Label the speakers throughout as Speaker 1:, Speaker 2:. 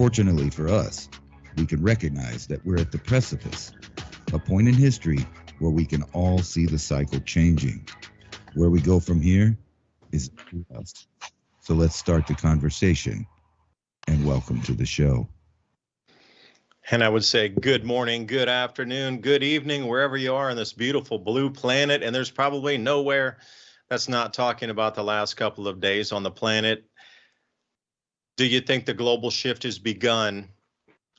Speaker 1: Fortunately for us, we can recognize that we're at the precipice, a point in history where we can all see the cycle changing. Where we go from here is up to us. So let's start the conversation, and welcome to the show.
Speaker 2: And I would say good morning, good afternoon, good evening, wherever you are on this beautiful blue planet. And there's probably nowhere that's not talking about the last couple of days on the planet. Do you think the global shift has begun?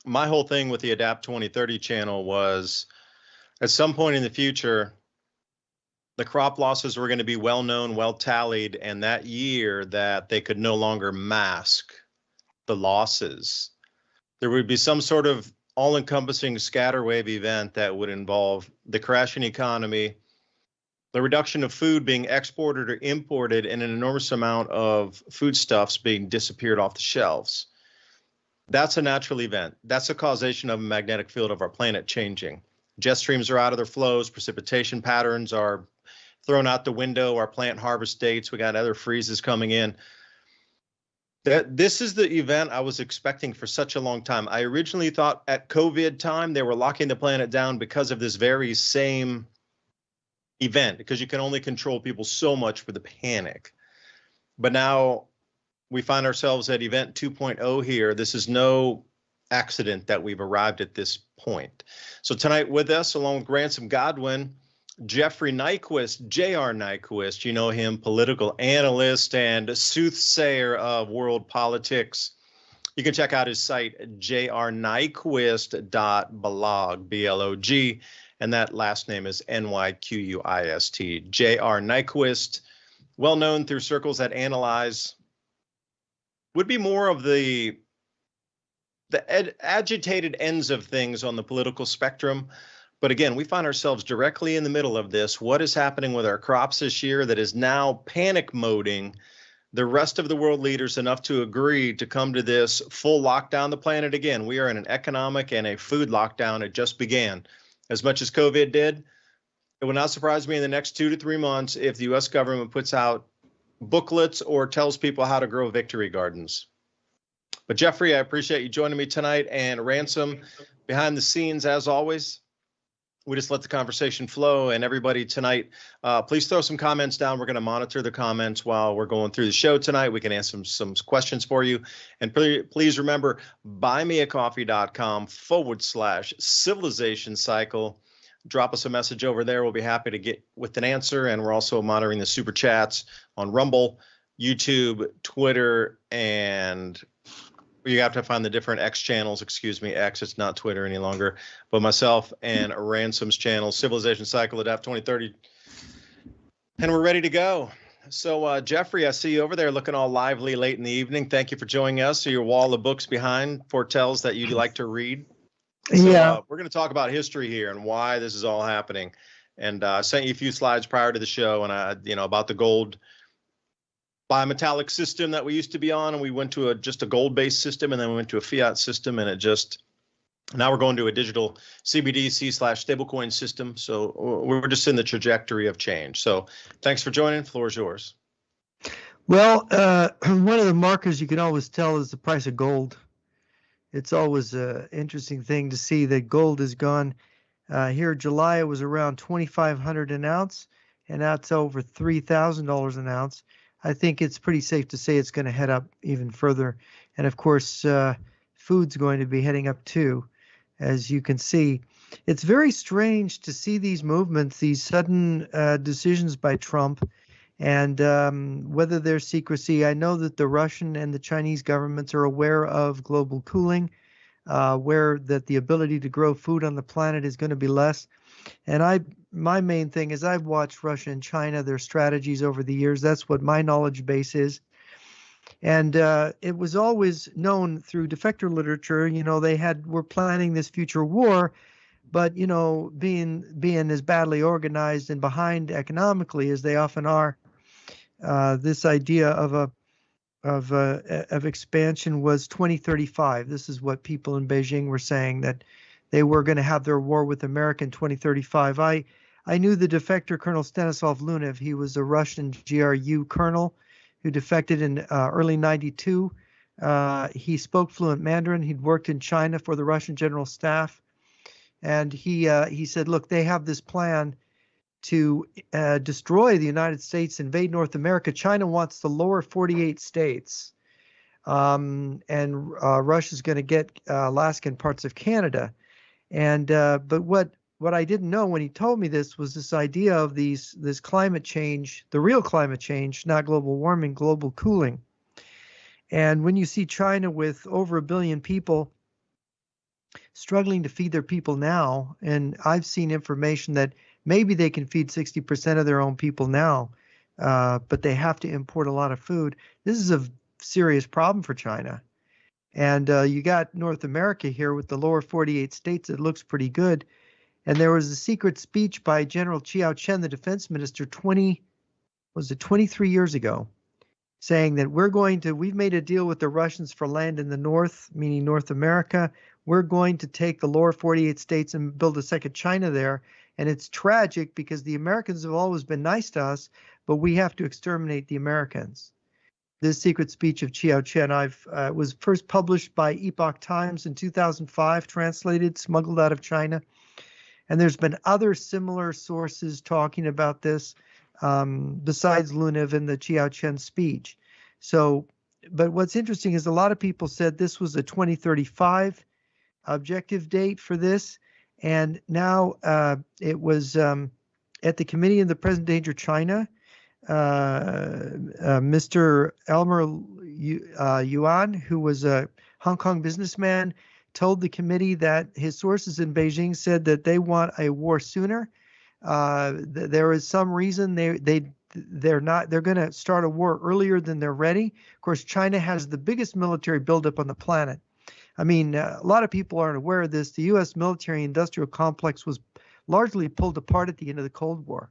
Speaker 2: My whole thing with the Adapt 2030 channel was at some point in the future, the crop losses were going to be well known, well tallied, and that year that they could no longer mask the losses, there would be some sort of all-encompassing scatter wave event that would involve the crashing economy, the reduction of food being exported or imported, and an enormous amount of foodstuffs being disappeared off the shelves. That's a natural event. That's a causation of a magnetic field of our planet changing. Jet streams are out of their flows. Precipitation patterns are thrown out the window. Our plant harvest dates, we got other freezes coming in. This is the event I was expecting for such a long time. I originally thought at COVID time, they were locking the planet down because of this very same event, because you can only control people so much for the panic. But now we find ourselves at event 2.0 here. This is no accident that we've arrived at this point. So tonight with us, along with Ransom Godwin, Jeffrey Nyquist, J.R. Nyquist, you know him, political analyst and soothsayer of world politics. You can check out his site, jrnyquist.blog, B-L-O-G, and that last name is N-Y-Q-U-I-S-T. J.R. Nyquist, well known through circles that analyze, would be more of the agitated ends of things on the political spectrum. But again, we find ourselves directly in the middle of this. What is happening with our crops this year that is now panic moding the rest of the world leaders enough to agree to come to this full lockdown the planet again? We are in an economic and a food lockdown. It just began. As much as COVID did, it would not surprise me in the next 2 to 3 months if the U.S. government puts out booklets or tells people how to grow victory gardens. But Jeffrey, I appreciate you joining me tonight, and Ransom behind the scenes as always. We just let the conversation flow, and everybody tonight, please throw some comments down. We're going to monitor the comments while we're going through the show tonight. We can answer some questions for you. And please remember, buymeacoffee.com/civilization cycle. Drop us a message over there. We'll be happy to get with an answer. And we're also monitoring the super chats on Rumble, YouTube, Twitter, and you have to find the different X channels. Excuse me, X, it's not Twitter any longer. But myself and Ransom's channel, Civilization Cycle, Adapt 2030. And we're ready to go. So, Jeffrey, I see you over there looking all lively late in the evening. Thank you for joining us. So your wall of books behind foretells that you like to read. So,
Speaker 3: Yeah.
Speaker 2: We're going to talk about history here and why this is all happening. And I sent you a few slides prior to the show, and about the gold bimetallic system that we used to be on, and we went to just a gold-based system, and then we went to a fiat system, and now we're going to a digital CBDC/stablecoin system. So we're just in the trajectory of change. So thanks for joining. Floor is yours.
Speaker 3: Well, one of the markers you can always tell is the price of gold. It's always an interesting thing to see that gold has gone. Here, July, it was around $2,500 an ounce, and now it's over $3,000 an ounce. I think it's pretty safe to say it's going to head up even further. And of course, food's going to be heading up too, as you can see. It's very strange to see these movements, these sudden decisions by Trump, and whether there's secrecy. I know that the Russian and the Chinese governments are aware of global cooling, aware that the ability to grow food on the planet is going to be less. And my main thing is I've watched Russia and China, their strategies over the years. That's what my knowledge base is. And it was always known through defector literature, they were planning this future war, but, being as badly organized and behind economically as they often are, this idea of expansion was 2035. This is what people in Beijing were saying, that they were going to have their war with America in 2035. I knew the defector Colonel Stanislav Lunev. He was a Russian GRU colonel who defected in early 92 He spoke fluent Mandarin. He'd worked in China for the Russian General Staff. And he said, look, they have this plan to destroy the United States, invade North America. China wants the lower 48 states. And Russia's going to get Alaska and parts of Canada. And but what I didn't know when he told me this was this idea of this climate change, the real climate change, not global warming, global cooling. And when you see China with over 1 billion people struggling to feed their people now, and I've seen information that maybe they can feed 60% of their own people now, but they have to import a lot of food. This is a serious problem for China. And you got North America here with the lower 48 states. It looks pretty good. And there was a secret speech by General Chiao Chen, the defense minister, 23 years ago, saying that we've made a deal with the Russians for land in the north, meaning North America. We're going to take the lower 48 states and build a second China there. And it's tragic because the Americans have always been nice to us, but we have to exterminate the Americans. This secret speech of Chiao Chen was first published by Epoch Times in 2005, translated, smuggled out of China. And there's been other similar sources talking about this besides Luniv and the Chiao Chen speech. So, but what's interesting is a lot of people said this was a 2035 objective date for this. And now it was at the Committee in the Present Danger China, Mr. Elmer Yuan, who was a Hong Kong businessman, told the committee that his sources in Beijing said that they want a war sooner. There is some reason they're going to start a war earlier than they're ready. Of course, China has the biggest military buildup on the planet. I mean, a lot of people aren't aware of this. The U.S. military-industrial complex was largely pulled apart at the end of the Cold War.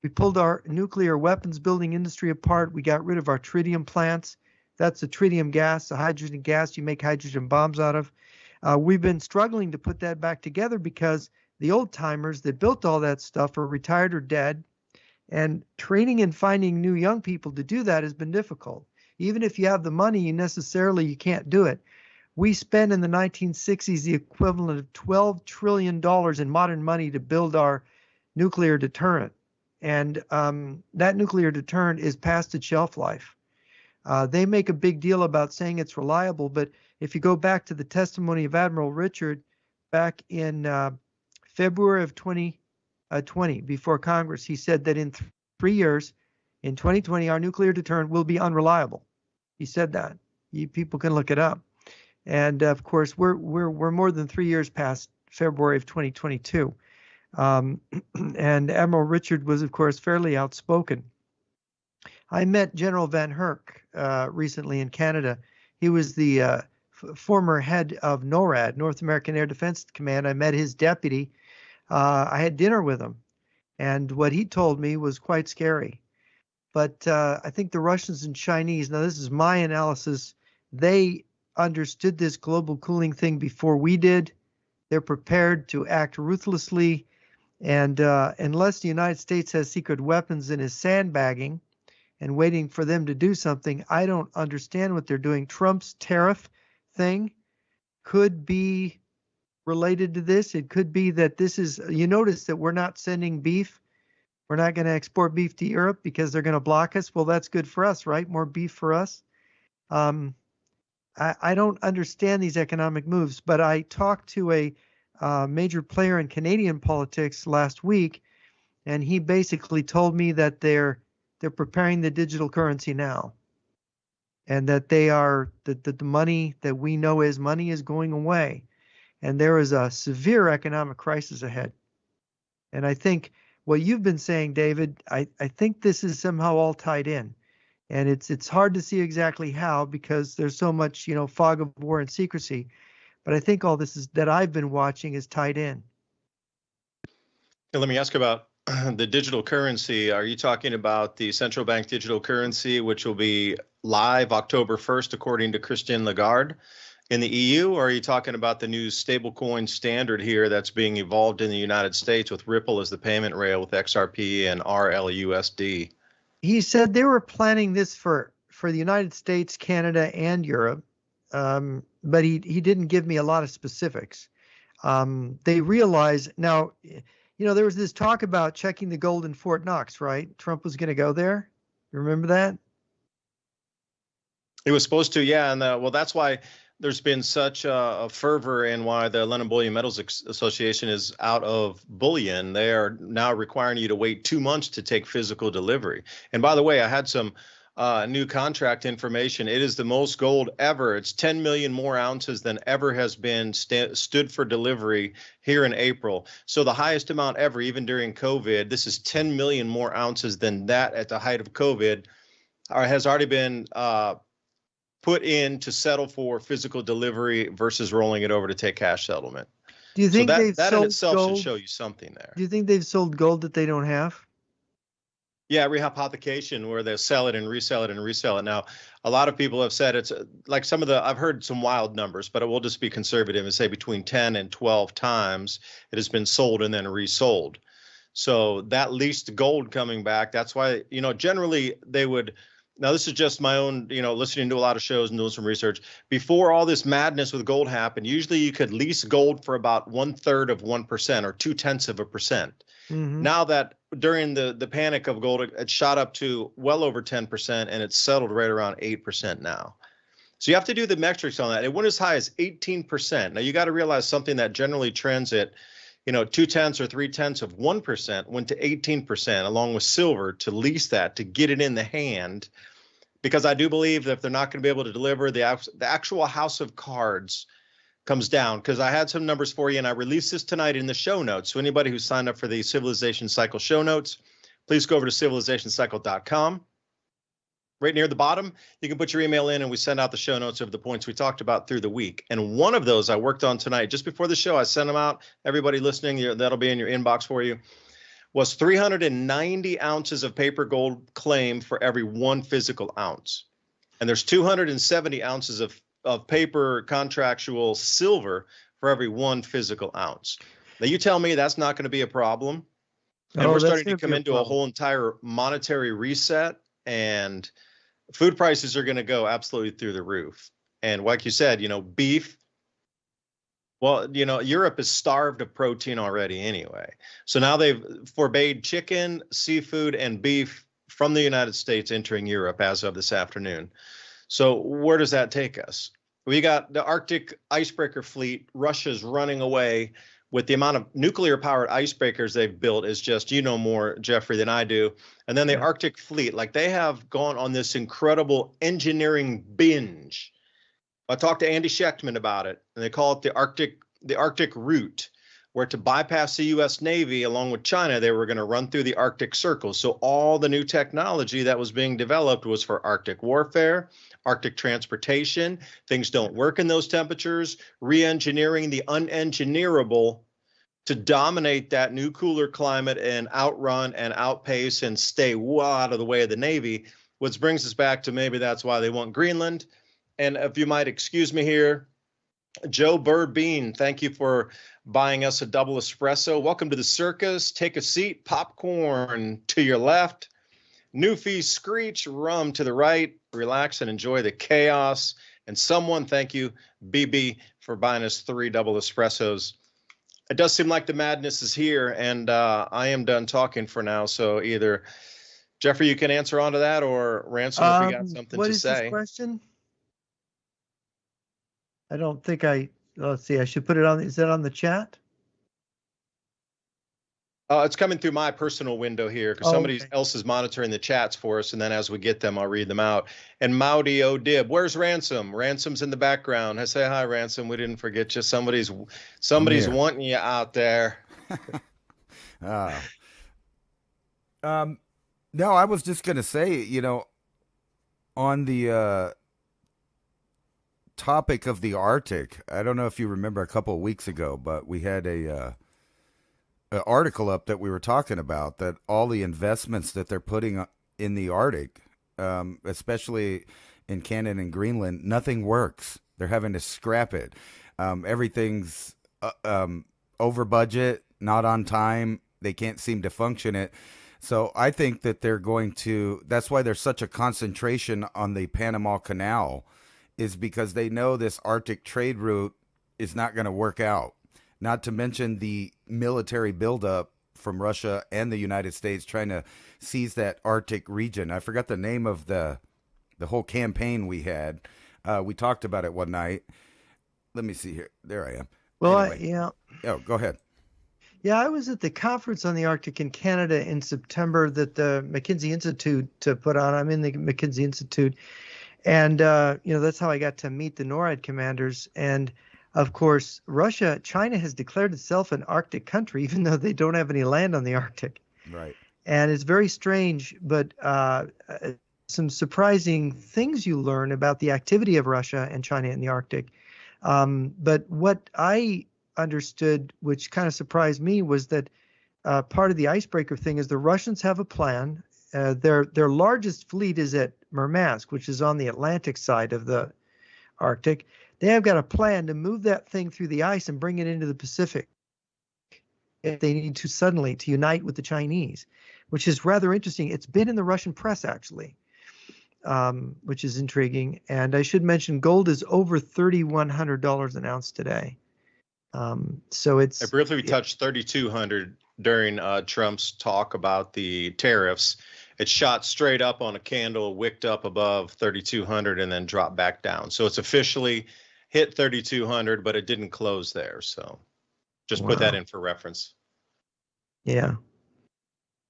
Speaker 3: We pulled our nuclear weapons building industry apart. We got rid of our tritium plants. That's the tritium gas, the hydrogen gas you make hydrogen bombs out of. We've been struggling to put that back together because the old timers that built all that stuff are retired or dead. And training and finding new young people to do that has been difficult. Even if you have the money, you can't do it. We spent in the 1960s the equivalent of $12 trillion in modern money to build our nuclear deterrent. And that nuclear deterrent is past its shelf life. They make a big deal about saying it's reliable, but if you go back to the testimony of Admiral Richard back in February of 2020 before Congress, he said that in 3 years, in 2020, our nuclear deterrent will be unreliable. He said that. People can look it up. And of course, we're more than 3 years past February of 2022. And Admiral Richard was, of course, fairly outspoken. I met General Van Herk recently in Canada. He was the former head of NORAD, North American Air Defense Command. I met his deputy. I had dinner with him. And what he told me was quite scary. But I think the Russians and Chinese, now this is my analysis, they understood this global cooling thing before we did. They're prepared to act ruthlessly. And unless the United States has secret weapons and is sandbagging and waiting for them to do something, I don't understand what they're doing. Trump's tariff thing could be related to this. It could be that this is, you notice that we're not sending beef. We're not going to export beef to Europe because they're going to block us. Well, that's good for us, right? More beef for us. I don't understand these economic moves, but I talked to a major player in Canadian politics last week, and he basically told me that they're preparing the digital currency now, and that the money that we know as money is going away, and there is a severe economic crisis ahead. And I think what you've been saying, David, I think this is somehow all tied in. And it's hard to see exactly how because there's so much, fog of war and secrecy. But I think all this is that I've been watching is tied in.
Speaker 2: Let me ask about the digital currency. Are you talking about the central bank digital currency, which will be live October 1st, according to Christine Lagarde in the EU? Or are you talking about the new stablecoin standard here that's being evolved in the United States with Ripple as the payment rail with XRP and RLUSD?
Speaker 3: He said they were planning this for the United States, Canada, and Europe. but he didn't give me a lot of specifics. They realize now, there was this talk about checking the gold in Fort Knox, right? Trump was going to go there. You remember that?
Speaker 2: He was supposed to, yeah. And well, that's why there's been such a fervor and why the London Bullion Metals Association is out of bullion. They are now requiring you to wait 2 months to take physical delivery. And by the way, I had some new contract information. It is the most gold ever. It's 10 million more ounces than ever has been stood for delivery here in April. So the highest amount ever, even during COVID. This is 10 million more ounces than that at the height of COVID, has already been put in to settle for physical delivery versus rolling it over to take cash settlement.
Speaker 3: Do you think
Speaker 2: that in itself should show you something there?
Speaker 3: Do you think they've sold gold that they don't have?
Speaker 2: Yeah, rehypothecation, where they sell it and resell it and resell it. Now, a lot of people have said it's like I've heard some wild numbers, but it will just be conservative and say between 10 and 12 times it has been sold and then resold. So that leased gold coming back, that's why, generally they would. Now, this is just my own, listening to a lot of shows and doing some research. Before all this madness with gold happened, usually you could lease gold for about 1/3 of 1% or 0.2%. Mm-hmm. Now that during the panic of gold, it shot up to well over 10% and it's settled right around 8% now. So you have to do the metrics on that. It went as high as 18%. Now, you got to realize something that generally trends at 0.2 or 0.3 of 1% went to 18% along with silver to lease that, to get it in the hand, because I do believe that if they're not going to be able to deliver, the actual house of cards comes down. Because I had some numbers for you and I released this tonight in the show notes. So anybody who signed up for the Civilization Cycle show notes, please go over to civilizationcycle.com. Right near the bottom, you can put your email in and we send out the show notes of the points we talked about through the week. And one of those I worked on tonight, just before the show, I sent them out. Everybody listening, that'll be in your inbox for you, was 390 ounces of paper gold claim for every 1 physical ounce. And there's 270 ounces of paper contractual silver for every 1 physical ounce. Now you tell me that's not going to be a problem. And we're starting to come into a whole entire monetary reset, and food prices are going to go absolutely through the roof. And like you said, beef, well, Europe is starved of protein already anyway. So now they've forbade chicken, seafood, and beef from the United States entering Europe as of this afternoon. So where does that take us? We got the Arctic icebreaker fleet. Russia's running away with the amount of nuclear powered icebreakers they've built is just, more, Jeffrey, than I do. And then the Arctic fleet, like they have gone on this incredible engineering binge. I talked to Andy Schechtman about it, and they call it the Arctic route, where to bypass the U.S. Navy along with China, they were going to run through the Arctic Circle. So all the new technology that was being developed was for Arctic warfare, Arctic transportation. Things don't work in those temperatures. Re-engineering the unengineerable to dominate that new cooler climate and outrun and outpace and stay well out of the way of the Navy, which brings us back to maybe that's why they want Greenland. And if you might excuse me here, Joe Burbean, thank you for buying us a double espresso. Welcome to the circus. Take a seat. Popcorn to your left. Newfie Screech, rum to the right. Relax and enjoy the chaos. And someone, thank you, BB, for buying us 3 double espressos. It does seem like the madness is here, and I am done talking for now. So either Jeffrey, you can answer onto that, or Ransom, if you got something to say.
Speaker 3: What is this question? I don't think let's see, I should put it on, is that on the chat?
Speaker 2: It's coming through my personal window here because somebody else is monitoring the chats for us. And then as we get them, I'll read them out. And Maudi O'Dib, where's Ransom? Ransom's in the background. I say hi, Ransom. We didn't forget you. Somebody's wanting you out there.
Speaker 4: No, I was just going to say, on the topic of the Arctic, I don't know if you remember a couple of weeks ago, but we had an article up that we were talking about that all the investments that they're putting in the Arctic, especially in Canada and Greenland, nothing works. They're having to scrap it. Everything's over budget, not on time. They can't seem to function it. So I think that that's why there's such a concentration on the Panama Canal is because they know this Arctic trade route is not going to work out. Not to mention the military buildup from Russia and the United States trying to seize that Arctic region. I forgot the name of the whole campaign we had. We talked about it one night. Let me see here. There I am.
Speaker 3: Well,
Speaker 4: Anyway.
Speaker 3: yeah.
Speaker 4: Oh, go ahead.
Speaker 3: Yeah, I was at the conference on the Arctic in Canada in September that the McKinsey Institute put on. I'm in the McKinsey Institute. And, that's how I got to meet the NORAD commanders. And, of course, China has declared itself an Arctic country, even though they don't have any land on the Arctic.
Speaker 4: Right.
Speaker 3: And it's very strange, but some surprising things you learn about the activity of Russia and China in the Arctic. But what I understood, which kind of surprised me, was that part of the icebreaker thing is the Russians have a plan. Their largest fleet is at Murmansk, which is on the Atlantic side of the Arctic. They have got a plan to move that thing through the ice and bring it into the Pacific if they need to suddenly to unite with the Chinese, which is rather interesting. It's been in the Russian press, actually, which is intriguing. And I should mention gold is over $3,100 an ounce today. So it's...
Speaker 2: I briefly touched 3,200 during Trump's talk about the tariffs. It shot straight up on a candle, wicked up above 3,200, and then dropped back down. So it's officially hit 3,200, but it didn't close there. So just put that in for reference.
Speaker 3: Yeah.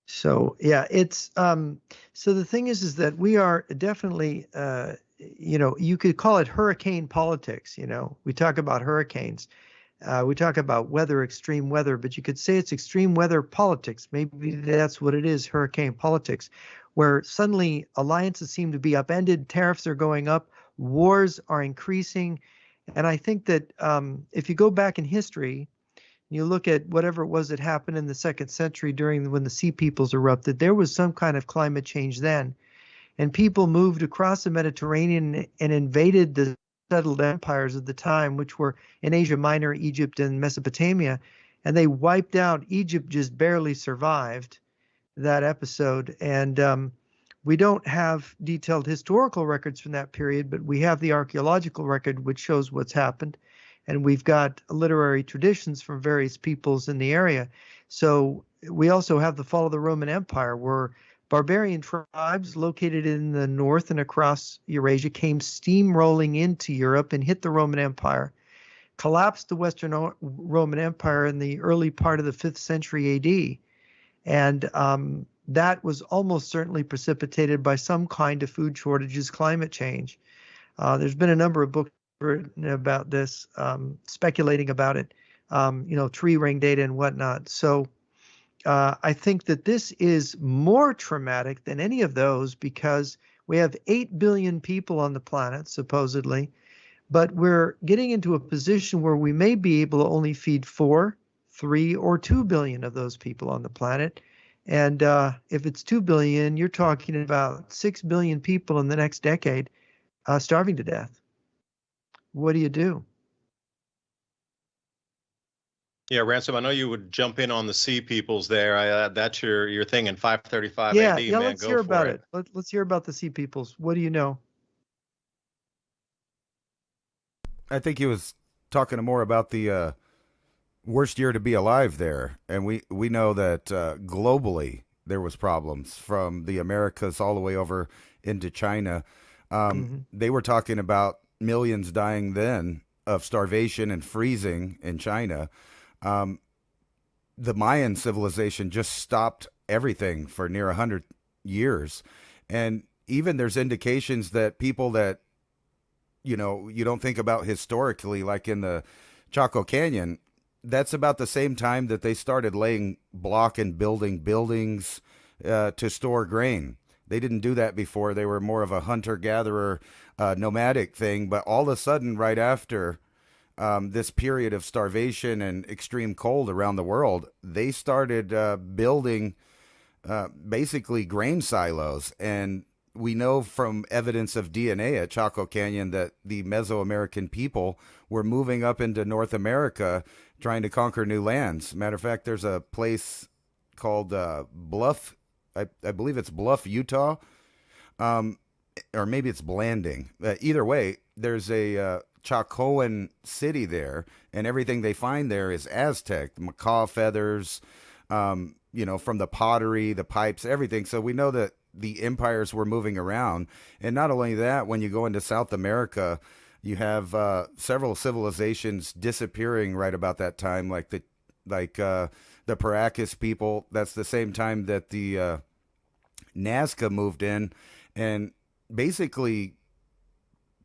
Speaker 3: So yeah, it's so the thing is that we are definitely you could call it hurricane politics. We talk about hurricanes. We talk about weather, extreme weather, but you could say it's extreme weather politics. Maybe that's what it is, hurricane politics, where suddenly alliances seem to be upended, tariffs are going up, wars are increasing. And I think that if you go back in history, you look at whatever it was that happened in the 2nd century when the Sea Peoples erupted, there was some kind of climate change then. And people moved across the Mediterranean and invaded the settled empires of the time, which were in Asia Minor, Egypt, and Mesopotamia, and they wiped out. Egypt just barely survived that episode, and we don't have detailed historical records from that period, but we have the archaeological record, which shows what's happened, and we've got literary traditions from various peoples in the area. So we also have the fall of the Roman Empire, where barbarian tribes located in the north and across Eurasia came steamrolling into Europe and hit the Roman Empire, collapsed the Western Roman Empire in the early part of the 5th century AD. And that was almost certainly precipitated by some kind of food shortages, climate change. There's been a number of books written about this, speculating about it, tree ring data and whatnot. So I think that this is more traumatic than any of those because we have 8 billion people on the planet, supposedly, but we're getting into a position where we may be able to only feed 4, 3, or 2 billion of those people on the planet. And if it's 2 billion, you're talking about 6 billion people in the next decade starving to death. What do you do?
Speaker 2: Yeah, Ransom, I know you would jump in on the Sea Peoples there. That's your thing in 535
Speaker 3: yeah,
Speaker 2: AD,
Speaker 3: yeah,
Speaker 2: man.
Speaker 3: let's
Speaker 2: Go
Speaker 3: hear
Speaker 2: for
Speaker 3: about
Speaker 2: it.
Speaker 3: Let's hear about the Sea Peoples. What do you know?
Speaker 4: I think he was talking more about the worst year to be alive there. And we know that globally there was problems from the Americas all the way over into China. They were talking about millions dying then of starvation and freezing in China. The Mayan civilization just stopped everything for near 100 years. And even there's indications that people that, you don't think about historically, like in the Chaco Canyon, that's about the same time that they started laying block and building buildings to store grain. They didn't do that before. They were more of a hunter-gatherer, nomadic thing. But all of a sudden, right after this period of starvation and extreme cold around the world, they started building basically grain silos. And we know from evidence of DNA at Chaco Canyon that the Mesoamerican people were moving up into North America trying to conquer new lands. Matter of fact, there's a place called Bluff, I believe it's Bluff, Utah. or maybe it's Blanding. Either way, there's a Chacoan city there, and everything they find there is Aztec, the macaw feathers, from the pottery, the pipes, everything. So we know that the empires were moving around. And not only that, when you go into South America, you have several civilizations disappearing right about that time, like the Paracas people. That's the same time that the Nazca moved in and basically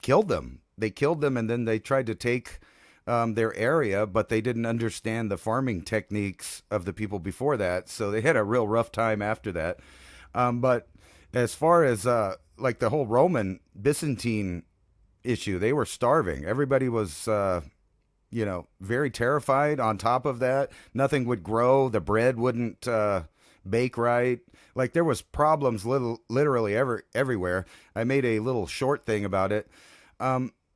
Speaker 4: killed them. They killed them, and then they tried to take their area, but they didn't understand the farming techniques of the people before that. So they had a real rough time after that. But as far as like the whole Roman Byzantine issue, they were starving. Everybody was, very terrified. On top of that, nothing would grow. The bread wouldn't bake right. Like there was problems literally everywhere. I made a little short thing about it.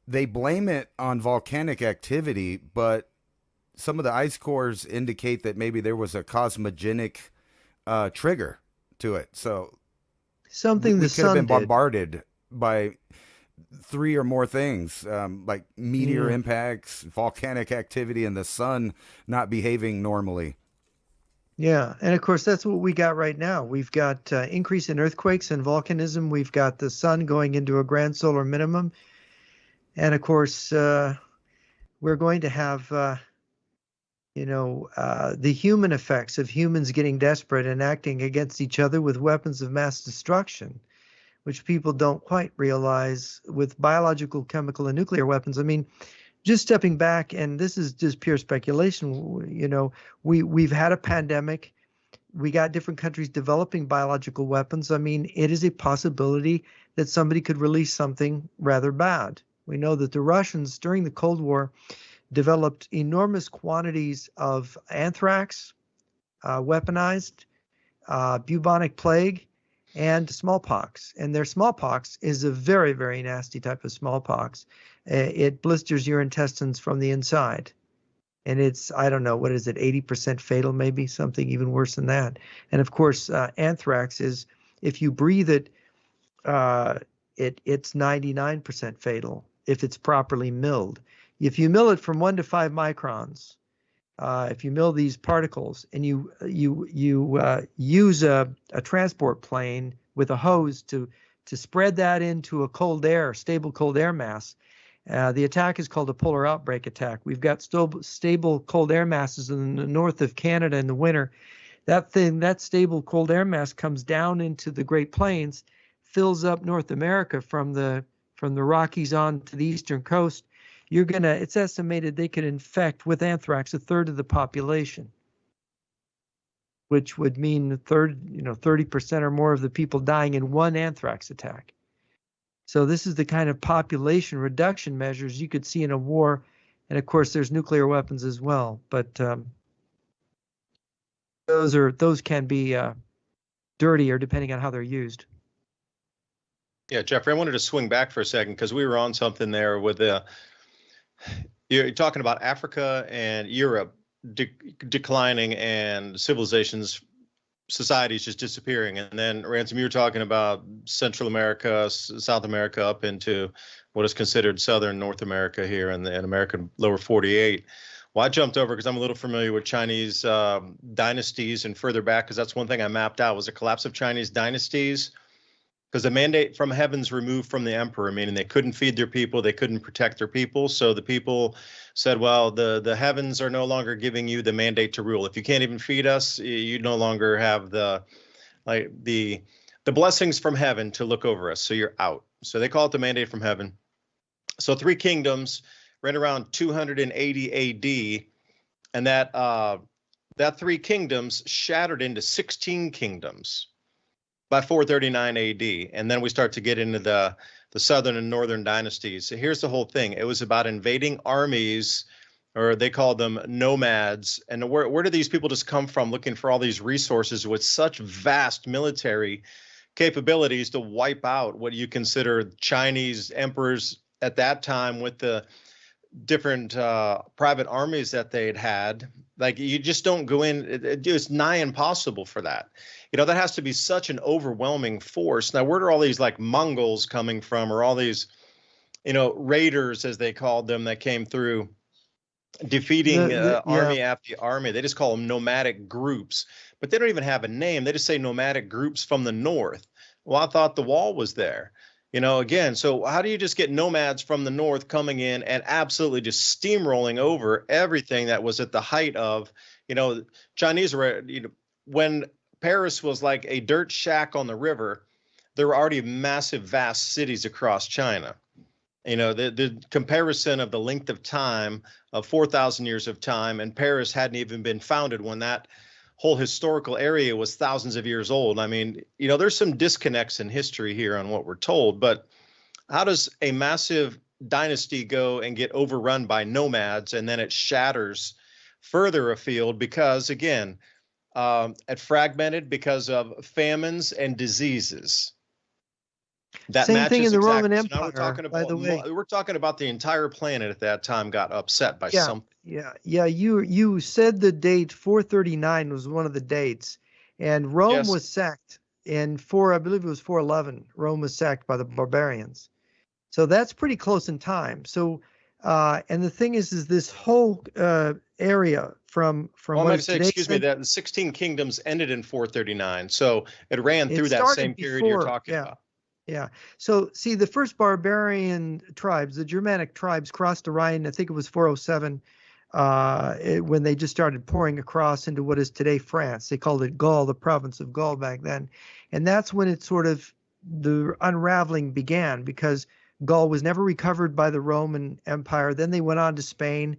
Speaker 4: They blame it on volcanic activity, but some of the ice cores indicate that maybe there was a cosmogenic trigger to it. So
Speaker 3: something the
Speaker 4: could have
Speaker 3: sun
Speaker 4: been
Speaker 3: did.
Speaker 4: bombarded by 3 or more things, like meteor impacts, volcanic activity, and the sun not behaving normally.
Speaker 3: Yeah, and of course that's what we got right now. We've got increase in earthquakes and volcanism. We've got the sun going into a grand solar minimum. And of course, we're going to have, the human effects of humans getting desperate and acting against each other with weapons of mass destruction, which people don't quite realize with biological, chemical, and nuclear weapons. I mean, just stepping back, and this is just pure speculation, we've had a pandemic. We got different countries developing biological weapons. I mean, it is a possibility that somebody could release something rather bad. We know that the Russians during the Cold War developed enormous quantities of anthrax, weaponized, bubonic plague, and smallpox. And their smallpox is a very, very nasty type of smallpox. It blisters your intestines from the inside. And it's, I don't know, what is it, 80% fatal, maybe something even worse than that. And of course, anthrax is, if you breathe it, it's 99% fatal if it's properly milled. If you mill it from 1 to 5 microns, if you mill these particles and you use a transport plane with a hose to spread that into a stable cold air mass, the attack is called a polar outbreak attack. We've got stable cold air masses in the north of Canada in the winter. That stable cold air mass comes down into the Great Plains, fills up North America from the Rockies on to the eastern coast. It's estimated they could infect with anthrax 1/3 of the population, which would mean 30% or more of the people dying in one anthrax attack. So this is the kind of population reduction measures you could see in a war. And of course, there's nuclear weapons as well. But those can be dirtier depending on how they're used.
Speaker 2: Yeah, Jeffrey, I wanted to swing back for a second because we were on something there with you're talking about Africa and Europe declining and societies just disappearing. And then, Ransom, you were talking about Central America, South America, up into what is considered Southern North America here in the American lower 48. Well, I jumped over because I'm a little familiar with Chinese dynasties and further back, because that's one thing I mapped out was the collapse of Chinese dynasties. Because the mandate from heaven's removed from the emperor, meaning they couldn't feed their people, they couldn't protect their people. So the people said, well, the heavens are no longer giving you the mandate to rule. If you can't even feed us, you no longer have the blessings from heaven to look over us. So you're out. So they call it the mandate from heaven. So 3 kingdoms right around 280 AD, and that 3 kingdoms shattered into 16 kingdoms by 439 AD. And then we start to get into the southern and northern dynasties. So here's the whole thing. It was about invading armies, or they called them nomads. And where do these people just come from looking for all these resources with such vast military capabilities to wipe out what you consider Chinese emperors at that time with the different private armies that they'd had Like you just don't go in. It's nigh impossible for that. That has to be such an overwhelming force. Now, where are all these like Mongols coming from, or all these, raiders, as they called them, that came through defeating army after army? They just call them nomadic groups, but they don't even have a name. They just say nomadic groups from the north. Well, I thought the wall was there. Again, so how do you just get nomads from the north coming in and absolutely just steamrolling over everything that was at the height of, Chinese were, when Paris was like a dirt shack on the river, there were already massive, vast cities across China. The comparison of the length of time of 4,000 years of time, and Paris hadn't even been founded when that whole historical area was thousands of years old. I mean, there's some disconnects in history here on what we're told, but how does a massive dynasty go and get overrun by nomads, and then it shatters further afield because, again, it fragmented because of famines and diseases? That
Speaker 3: Same thing in the Roman
Speaker 2: Empire.
Speaker 3: Empire,
Speaker 2: we're talking about,
Speaker 3: by the way.
Speaker 2: We're talking about the entire planet at that time got upset by something.
Speaker 3: Yeah. You said the date 439 was one of the dates, and Rome was sacked in I believe it was 411. Rome was sacked by the barbarians, so that's pretty close in time. So, and the thing is this whole area from.
Speaker 2: Well, I say, excuse me, that the 16 kingdoms ended in 439, so it ran through that same period you're talking about.
Speaker 3: Yeah. So see, the first barbarian tribes, the Germanic tribes, crossed the Rhine. I think it was 407 when they just started pouring across into what is today France. They called it Gaul, the province of Gaul back then. And that's when it sort of, the unraveling began, because Gaul was never recovered by the Roman Empire. Then they went on to Spain.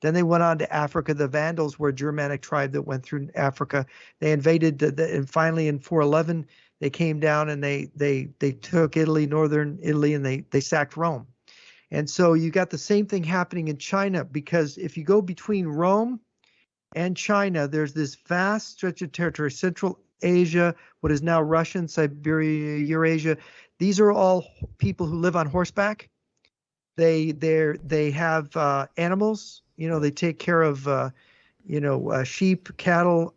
Speaker 3: Then they went on to Africa. The Vandals were a Germanic tribe that went through Africa. They invaded, and finally in 411, they came down and they took Italy, northern Italy, and they sacked Rome. And so you got the same thing happening in China, because if you go between Rome and China, there's this vast stretch of territory, Central Asia, what is now Russian, Siberia, Eurasia. These are all people who live on horseback. They have animals. They take care of sheep, cattle,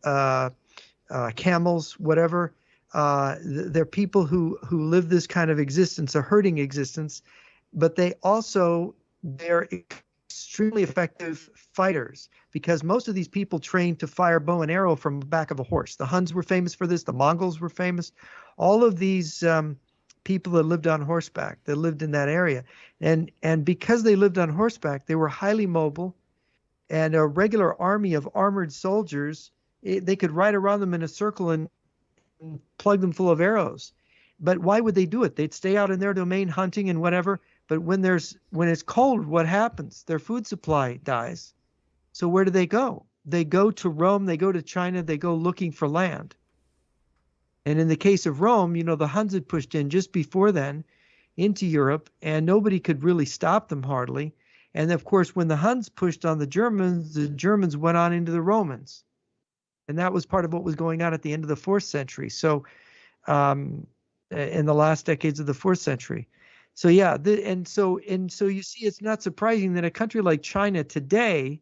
Speaker 3: camels, whatever. They're people who live this kind of existence, a herding existence, but they're extremely effective fighters, because most of these people trained to fire bow and arrow from the back of a horse. The Huns were famous for this. The Mongols were famous. All of these people that lived on horseback, that lived in that area. And because they lived on horseback, they were highly mobile, and a regular army of armored soldiers, they could ride around them in a circle and plug them full of arrows. But why would they do it? They'd stay out in their domain hunting and whatever. But when it's cold, what happens? Their food supply dies. So where do they go? They go to Rome, they go to China, they go looking for land. And in the case of Rome, the Huns had pushed in just before then into Europe, and nobody could really stop them hardly. And of course, when the Huns pushed on the Germans went on into the Romans. And that was part of what was going on at the end of the 4th century. So in the last decades of the 4th century. So yeah, so you see, it's not surprising that a country like China today,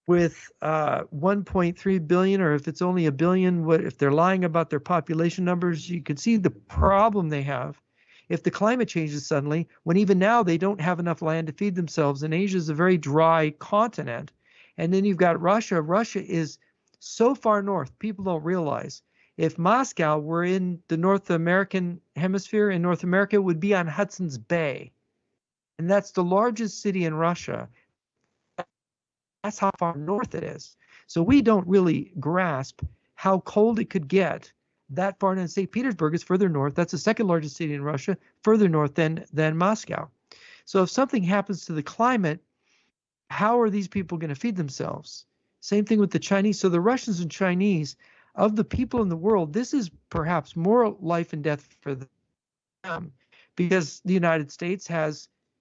Speaker 3: with 1.3 billion, or if it's only a billion, if they're lying about their population numbers, you can see the problem they have. If the climate changes suddenly, when even now they don't have enough land to feed themselves, and Asia is a very dry continent, and then you've got Russia. Russia is so far north, people don't realize. If Moscow were in the North American hemisphere, in North America, it would be on Hudson's Bay. And that's the largest city in Russia. That's how far north it is. So we don't really grasp how cold it could get that far. And St. Petersburg is further north. That's the second largest city in Russia, further north than Moscow. So if something happens to the climate, how are these people going to feed themselves? Same thing with the Chinese. So the Russians and Chinese, of the people in the world, this is perhaps more life and death for them, because the United States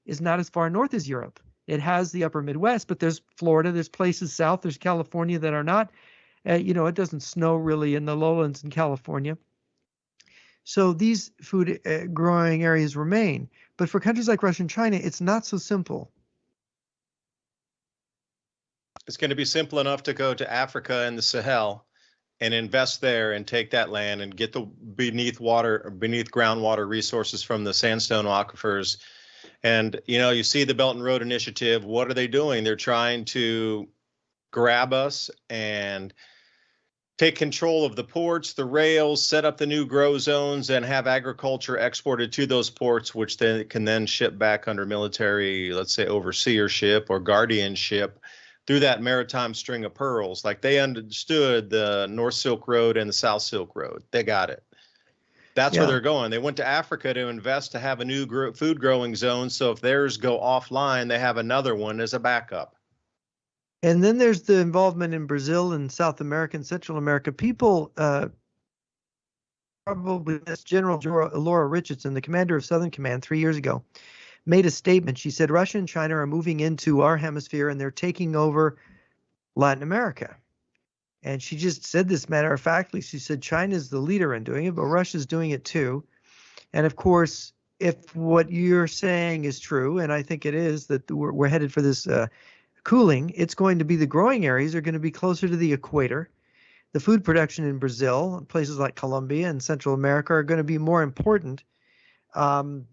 Speaker 3: is not as far north as Europe. It has the upper Midwest, but there's Florida, there's places south, there's California that are not, it doesn't snow really in the lowlands in California. So these food growing areas remain. But for countries like Russia and China, it's not so simple.
Speaker 2: It's going to be simple enough to go to Africa and the Sahel and invest there and take that land and get the beneath groundwater resources from the sandstone aquifers. And, you see the Belt and Road Initiative. What are they doing? They're trying to grab us and take control of the ports, the rails, set up the new grow zones, and have agriculture exported to those ports, which they can then ship back under military, let's say, overseership or guardianship through that maritime string of pearls. Like they understood the North Silk Road and the South Silk Road. They got it. That's where they're going. They went to Africa to invest to have a new food growing zone. So if theirs go offline, they have another one as a backup.
Speaker 3: And then there's the involvement in Brazil and South America and Central America. People, probably this General Laura Richardson, the commander of Southern Command 3 years ago, made a statement. She said, Russia and China are moving into our hemisphere and they're taking over Latin America. And she just said this matter of factly. She said, China's the leader in doing it, but Russia's doing it too. And of course, if what you're saying is true, and I think it is, that we're headed for this cooling, it's going to be the growing areas are going to be closer to the equator. The food production in Brazil, places like Colombia and Central America are going to be more important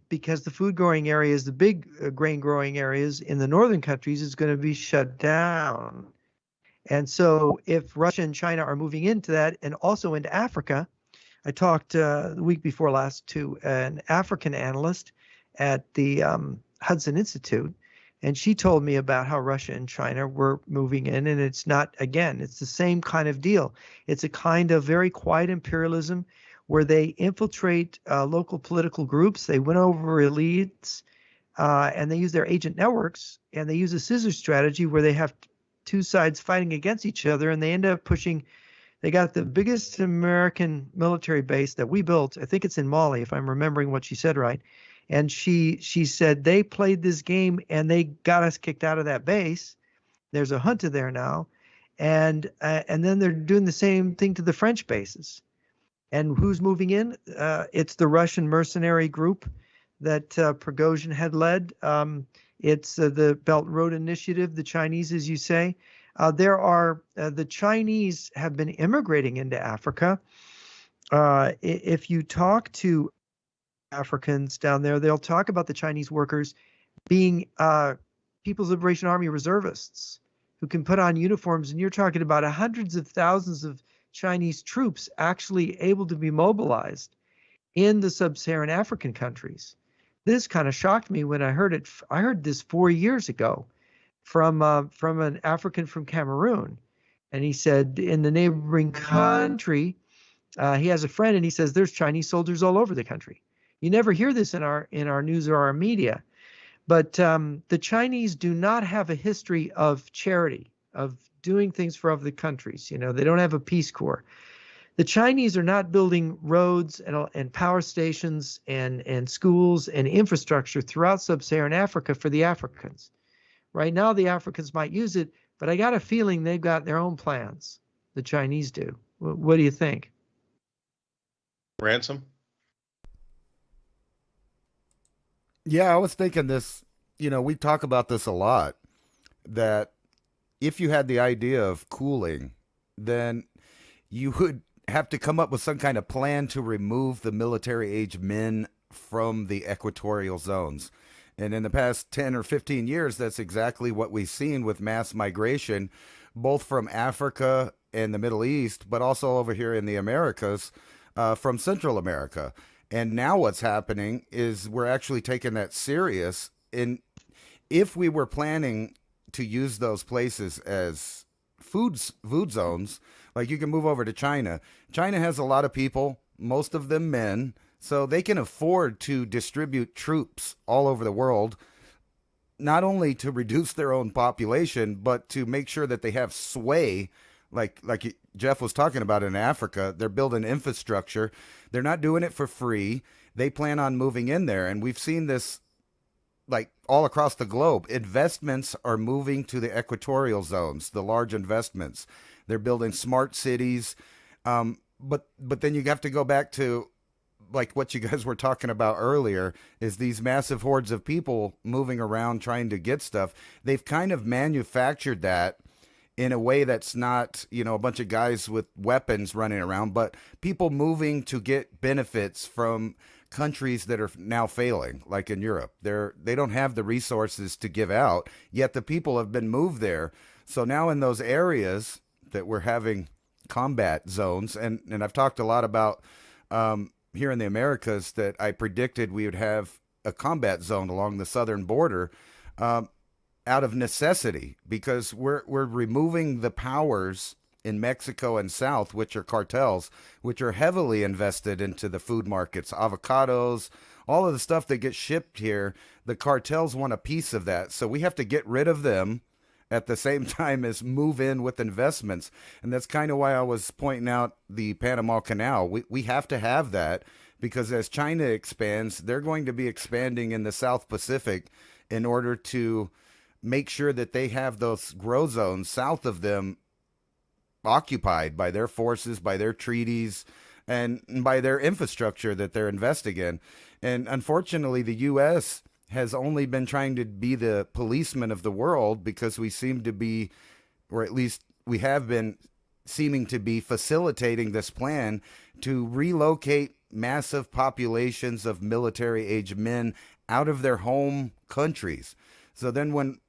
Speaker 3: because the food growing areas, the big grain growing areas in the northern countries is going to be shut down. And so if Russia and China are moving into that and also into Africa, I talked the week before last to an African analyst at the Hudson Institute, and she told me about how Russia and China were moving in, and it's not, again, it's the same kind of deal. It's a kind of very quiet imperialism where they infiltrate local political groups. They win over elites, and they use their agent networks, and they use a scissor strategy where they have two sides fighting against each other, and they end up pushing. They got the biggest American military base that we built. I think it's in Mali, if I'm remembering what she said right. And she said they played this game and they got us kicked out of that base. There's a junta there now, and then they're doing the same thing to the French bases. And who's moving in? It's the Russian mercenary group that Prigozhin had led. It's the Belt and Road Initiative, the Chinese, as you say. The Chinese have been immigrating into Africa. If you talk to Africans down there, they'll talk about the Chinese workers being People's Liberation Army reservists who can put on uniforms. And you're talking about hundreds of thousands of Chinese troops actually able to be mobilized in the sub-Saharan African countries. This kind of shocked me when I heard it. I heard this 4 years ago from an African from Cameroon. And he said in the neighboring country, he has a friend and he says there's Chinese soldiers all over the country. You never hear this in our news or our media, but the Chinese do not have a history of charity, of doing things for other countries. They don't have a Peace Corps. The Chinese are not building roads and power stations and schools and infrastructure throughout sub-Saharan Africa for the Africans. Right now, the Africans might use it, but I got a feeling they've got their own plans. The Chinese do. What do you think?
Speaker 2: Ransom?
Speaker 4: Yeah, I was thinking this, we talk about this a lot, that if you had the idea of cooling, then you would have to come up with some kind of plan to remove the military age men from the equatorial zones. And in the past 10 or 15 years, that's exactly what we've seen with mass migration, both from Africa and the Middle East, but also over here in the Americas, from Central America. And now what's happening is we're actually taking that serious. And if we were planning to use those places as food zones, like you can move over to China. China has a lot of people, most of them men, so they can afford to distribute troops all over the world, not only to reduce their own population, but to make sure that they have sway, like Jeff was talking about in Africa. They're building infrastructure. They're not doing it for free. They plan on moving in there. And we've seen this like all across the globe. Investments are moving to the equatorial zones, the large investments. They're building smart cities. But then you have to go back to like what you guys were talking about earlier, is these massive hordes of people moving around trying to get stuff. They've kind of manufactured that in a way that's not, a bunch of guys with weapons running around, but people moving to get benefits from countries that are now failing, like in Europe. They don't have the resources to give out, yet the people have been moved there. So now in those areas that we're having combat zones, and I've talked a lot about here in the Americas that I predicted we would have a combat zone along the southern border out of necessity, because we're removing the powers in Mexico and South, which are cartels, which are heavily invested into the food markets, avocados, all of the stuff that gets shipped here. The cartels want a piece of that. So we have to get rid of them at the same time as move in with investments. And that's kind of why I was pointing out the Panama Canal. We have to have that, because as China expands, they're going to be expanding in the South Pacific in order to make sure that they have those grow zones south of them occupied by their forces, by their treaties, and by their infrastructure that they're investing in. And unfortunately, the U.S. has only been trying to be the policeman of the world, because we seem to be, or at least we have been seeming to be facilitating this plan to relocate massive populations of military-age men out of their home countries. So then when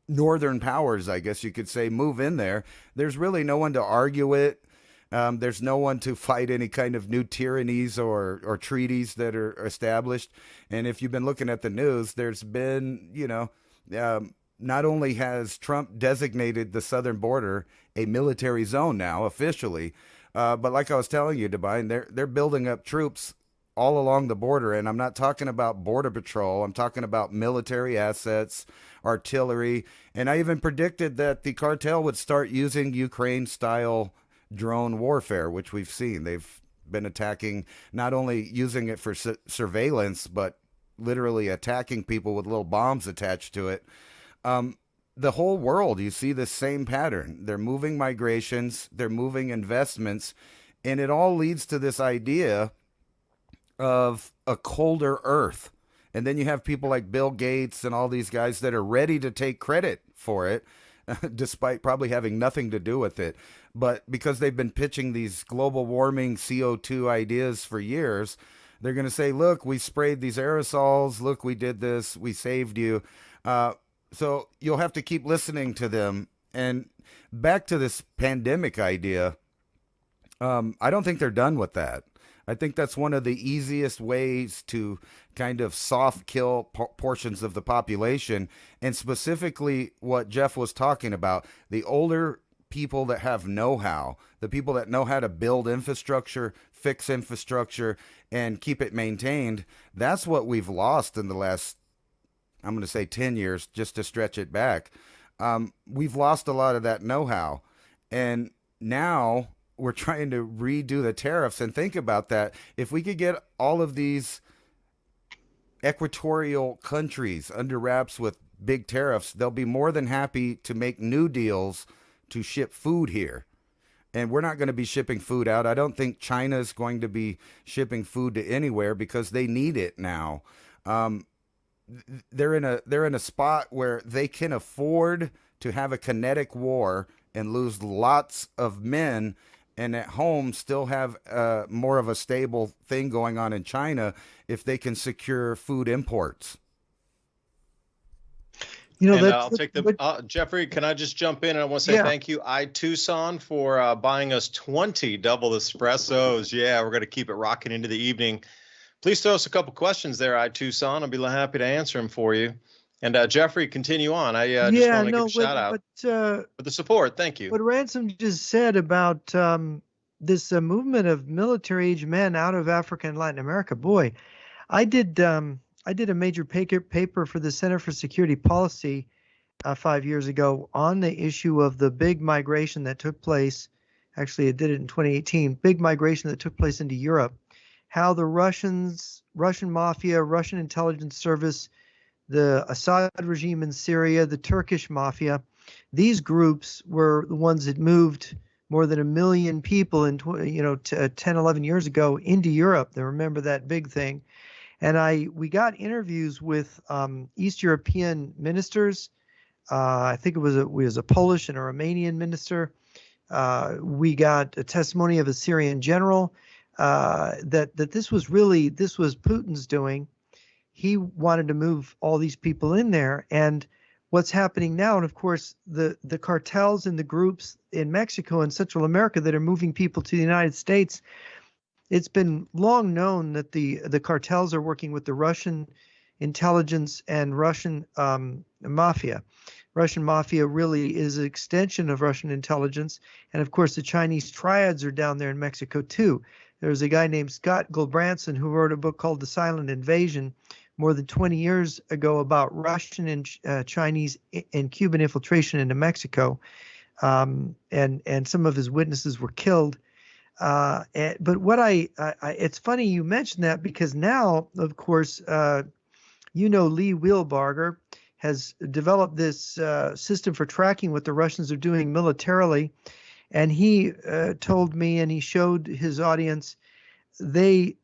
Speaker 4: northern powers, I guess you could say, move in there, there's really no one to argue it. There's no one to fight any kind of new tyrannies or treaties that are established. And if you've been looking at the news, there's been, not only has Trump designated the southern border a military zone now officially, but like I was telling you, Devine, they're building up troops all along the border. And I'm not talking about border patrol. I'm talking about military assets, artillery. And I even predicted that the cartel would start using Ukraine-style drone warfare, which we've seen. They've been attacking, not only using it for surveillance, but literally attacking people with little bombs attached to it. The whole world, you see the same pattern. They're moving migrations, they're moving investments, and it all leads to this idea of a colder Earth. And then you have people like Bill Gates and all these guys that are ready to take credit for it, despite probably having nothing to do with it. But because they've been pitching these global warming CO2 ideas for years, they're going to say, look, we sprayed these aerosols. Look, we did this. We saved you. So you'll have to keep listening to them. And back to this pandemic idea, I don't think they're done with that. I think that's one of the easiest ways to kind of soft kill portions of the population. And specifically what Jeff was talking about, the older people that have know-how, the people that know how to build infrastructure, fix infrastructure, and keep it maintained. That's what we've lost in the last, I'm going to say 10 years, just to stretch it back. We've lost a lot of that know-how. And now we're trying to redo the tariffs. And think about that. If we could get all of these equatorial countries under wraps with big tariffs, they'll be more than happy to make new deals to ship food here. And we're not going to be shipping food out. I don't think China is going to be shipping food to anywhere because they need it now. They're in a spot where they can afford to have a kinetic war and lose lots of men, and at home still have more of a stable thing going on in China if they can secure food imports.
Speaker 2: I'll take Jeffrey, can I just jump in? And I want to say thank you, Tucson, for buying us 20 double espressos. Yeah, we're going to keep it rocking into the evening. Please throw us a couple questions there, Tucson. I'll be happy to answer them for you. And Jeffrey, continue on. I just want to give a shout out for the support. Thank you.
Speaker 3: What Ransom just said about this movement of military-age men out of Africa and Latin America, boy, I did a major paper for the Center for Security Policy 5 years ago on the issue of the big migration that took place. Actually, it did it in 2018. Big migration that took place into Europe. How the Russian mafia, Russian intelligence service, the Assad regime in Syria, the Turkish mafia, these groups were the ones that moved more than 1 million people in 10, 11 years ago into Europe. They remember that big thing. And we got interviews with East European ministers, I think it was a Polish and a Romanian minister. We got a testimony of a Syrian general that this was Putin's doing. He wanted to move all these people in there, and what's happening now, and of course the cartels and the groups in Mexico and Central America that are moving people to the United States. It's been long known that the cartels are working with the Russian intelligence and Russian mafia. Russian mafia really is an extension of Russian intelligence. And of course, the Chinese triads are down there in Mexico too. There's a guy named Scott Gulbranson who wrote a book called The Silent Invasion more than 20 years ago about Russian and Chinese and Cuban infiltration into Mexico. And some of his witnesses were killed. But what it's funny you mentioned that, because now, of course, Lee Wheelbarger has developed this system for tracking what the Russians are doing militarily. And he told me, and he showed his audience,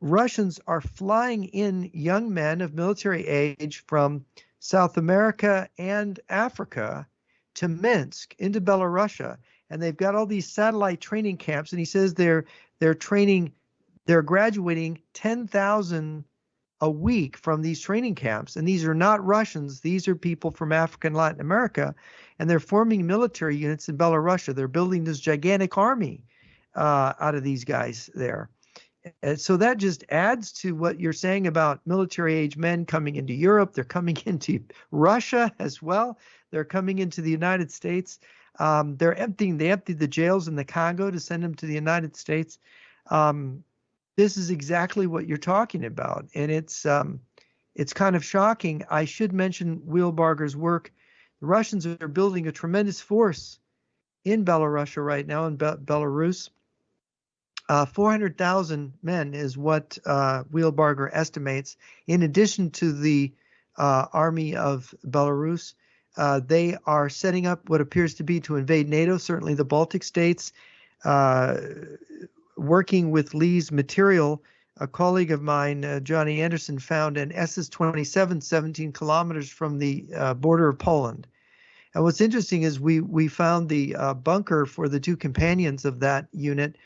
Speaker 3: Russians are flying in young men of military age from South America and Africa to Minsk into Belarusia. And they've got all these satellite training camps. And he says they're graduating 10,000 a week from these training camps. And these are not Russians. These are people from Africa and Latin America. And they're forming military units in Belarusia. They're building this gigantic army out of these guys there. And so that just adds to what you're saying about military age men coming into Europe. They're coming into Russia as well. They're coming into the United States. They emptied the jails in the Congo to send them to the United States. This is exactly what you're talking about. And it's kind of shocking. I should mention Wheelbarger's work. The Russians are building a tremendous force in Belarusia right now, in Belarus. 400,000 men is what Wheelbarger estimates. In addition to the army of Belarus, they are setting up what appears to be to invade NATO, certainly the Baltic states, working with Lee's material. A colleague of mine, Johnny Anderson, found an SS-27 17 kilometers from the border of Poland. And what's interesting is we found the bunker for the two companions of that unit.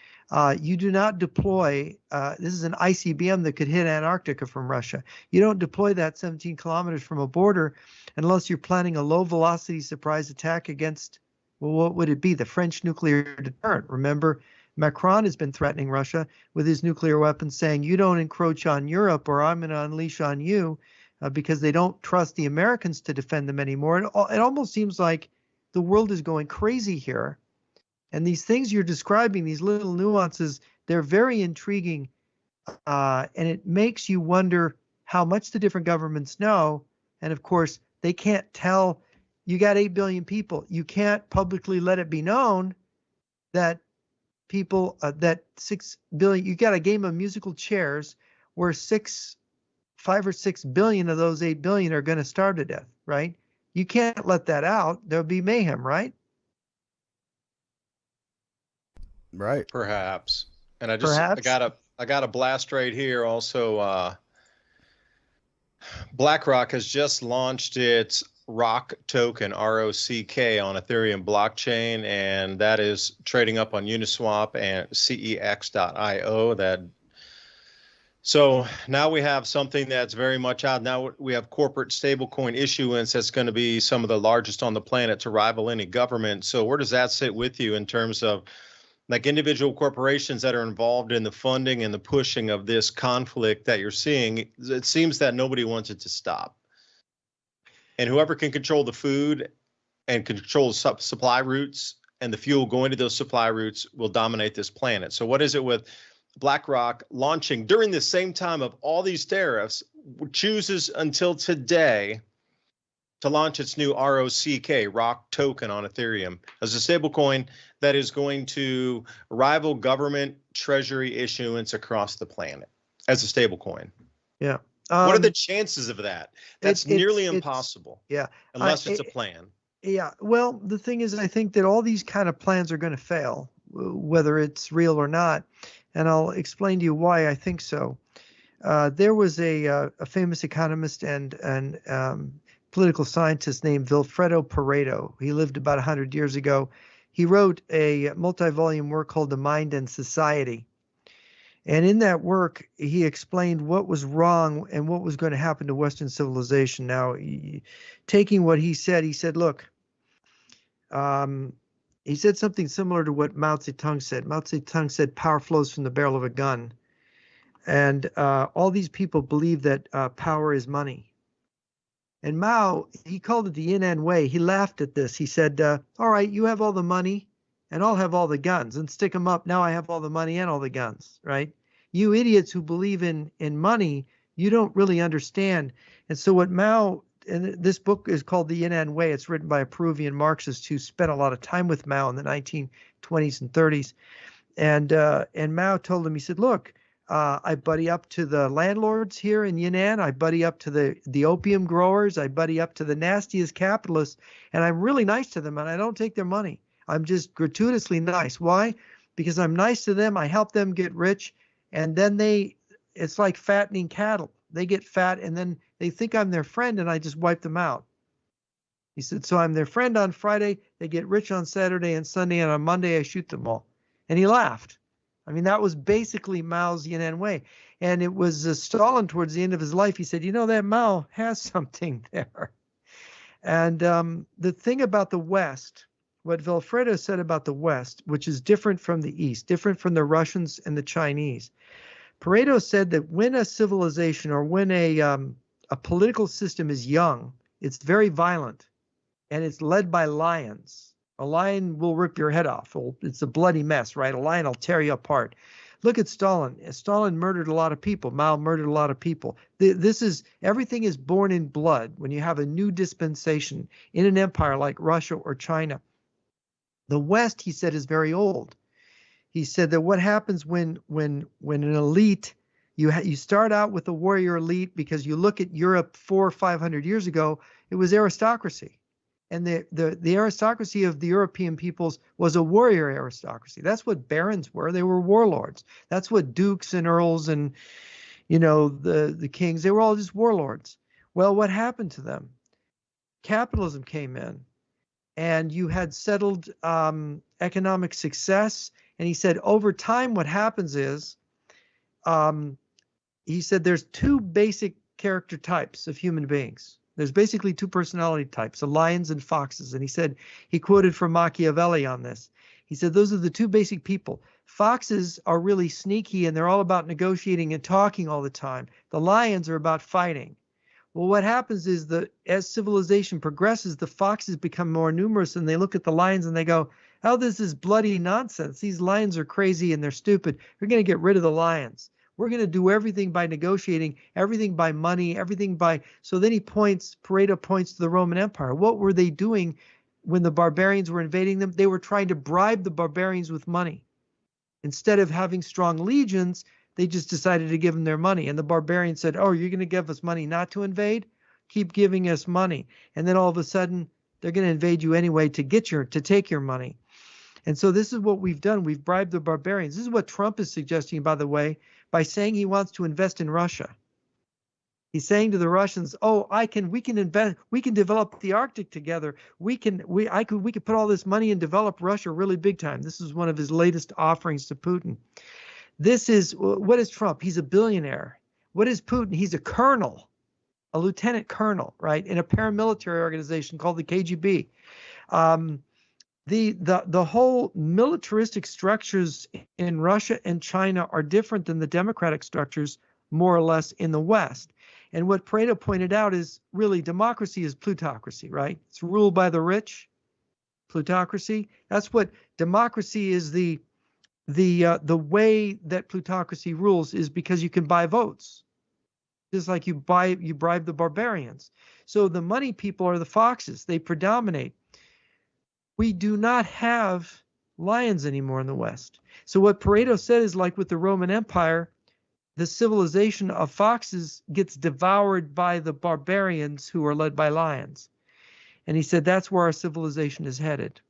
Speaker 3: You do not deploy, this is an ICBM that could hit Antarctica from Russia. You don't deploy that 17 kilometers from a border unless you're planning a low velocity surprise attack against, well, what would it be? The French nuclear deterrent. Remember, Macron has been threatening Russia with his nuclear weapons, saying, you don't encroach on Europe or I'm going to unleash on you, because they don't trust the Americans to defend them anymore. It almost seems like the world is going crazy here. And these things you're describing, these little nuances, they're very intriguing. And it makes you wonder how much the different governments know. And of course, they can't tell. You got 8 billion people. You can't publicly let it be known that people, that 6 billion, you got a game of musical chairs where 5 or 6 billion of those 8 billion are going to starve to death, right? You can't let that out. There'll be mayhem, right?
Speaker 4: Right.
Speaker 2: Perhaps. And I got a blast right here. Also, BlackRock has just launched its ROCK token, ROCK, on Ethereum blockchain, and that is trading up on Uniswap and CEX.io. So now we have something that's very much out. Now we have corporate stablecoin issuance that's going to be some of the largest on the planet to rival any government. So where does that sit with you in terms of like individual corporations that are involved in the funding and the pushing of this conflict that you're seeing? It seems that nobody wants it to stop. And whoever can control the food and control the supply routes and the fuel going to those supply routes will dominate this planet. So what is it with BlackRock launching during the same time of all these tariffs, chooses until today to launch its new ROCK token on Ethereum as a stablecoin that is going to rival government treasury issuance across the planet as a stablecoin?
Speaker 3: Yeah.
Speaker 2: What are the chances of that? That's nearly impossible.
Speaker 3: Yeah.
Speaker 2: Unless it's a plan.
Speaker 3: Yeah. Well, the thing is, I think that all these kind of plans are going to fail, whether it's real or not. And I'll explain to you why I think so. There was a famous economist and political scientist named Vilfredo Pareto. He lived about 100 years ago. He wrote a multi-volume work called The Mind and Society. And in that work, he explained what was wrong and what was going to happen to Western civilization. Now, taking what he said, look, he said something similar to what Mao Zedong said. Mao Zedong said power flows from the barrel of a gun. And all these people believe that power is money. And Mao, he called it the yin and way. He laughed at this. He said, all right, you have all the money and I'll have all the guns, and stick them up. Now I have all the money and all the guns, right? You idiots who believe in money, you don't really understand. And so what Mao, and this book is called The Yin and Way. It's written by a Peruvian Marxist who spent a lot of time with Mao in the 1920s and 30s. And Mao told him, he said, look, I buddy up to the landlords here in Yunnan. I buddy up to the opium growers. I buddy up to the nastiest capitalists. And I'm really nice to them, and I don't take their money. I'm just gratuitously nice. Why? Because I'm nice to them. I help them get rich. And then it's like fattening cattle. They get fat, and then they think I'm their friend, and I just wipe them out. He said, so I'm their friend on Friday. They get rich on Saturday and Sunday, and on Monday I shoot them all. And he laughed. I mean, that was basically Mao's yin and way. And it was Stalin towards the end of his life. He said, that Mao has something there. And the thing about the West, what Vilfredo said about the West, which is different from the East, different from the Russians and the Chinese. Pareto said that when a civilization or when a political system is young, it's very violent, and it's led by lions. A lion will rip your head off. It's a bloody mess, right? A lion will tear you apart. Look at Stalin. Stalin murdered a lot of people. Mao murdered a lot of people. Everything is born in blood when you have a new dispensation in an empire like Russia or China. The West, he said, is very old. He said that what happens when an elite, you start out with a warrior elite, because you look at Europe 400 or 500 years ago, it was aristocracy. And the aristocracy of the European peoples was a warrior aristocracy. That's what barons were. They were warlords. That's what dukes and earls and, the kings, they were all just warlords. Well, what happened to them? Capitalism came in, and you had settled economic success. And he said, over time, what happens is, he said, there's two basic character types of human beings. There's basically two personality types, the lions and foxes. And he said, he quoted from Machiavelli on this. He said, those are the two basic people. Foxes are really sneaky, and they're all about negotiating and talking all the time. The lions are about fighting. Well, what happens is that as civilization progresses, the foxes become more numerous, and they look at the lions and they go, oh, this is bloody nonsense. These lions are crazy and they're stupid. We're going to get rid of the lions. We're going to do everything by negotiating, everything by money, everything by. So then Pareto points to the Roman Empire. What were they doing when the barbarians were invading them? They were trying to bribe the barbarians with money. Instead of having strong legions, they just decided to give them their money. And the barbarians said, oh, you're going to give us money not to invade? Keep giving us money. And then all of a sudden, they're going to invade you anyway to take your money. And so this is what we've done. We've bribed the barbarians. This is what Trump is suggesting, by the way, by saying he wants to invest in Russia. He's saying to the Russians, "Oh, we can invest, we can develop the Arctic together. We could put all this money and develop Russia really big time." This is one of his latest offerings to Putin. What is Trump? He's a billionaire. What is Putin? He's a colonel, a lieutenant colonel, right, in a paramilitary organization called the KGB. The whole militaristic structures in Russia and China are different than the democratic structures, more or less, in the West. And what Pareto pointed out is really democracy is plutocracy, right? It's ruled by the rich, plutocracy. That's what democracy is. The way that plutocracy rules is because you can buy votes, just like you bribe the barbarians. So the money people are the foxes. They predominate. We do not have lions anymore in the West. So what Pareto said is, like with the Roman Empire, the civilization of foxes gets devoured by the barbarians who are led by lions. And he said that's where our civilization is headed.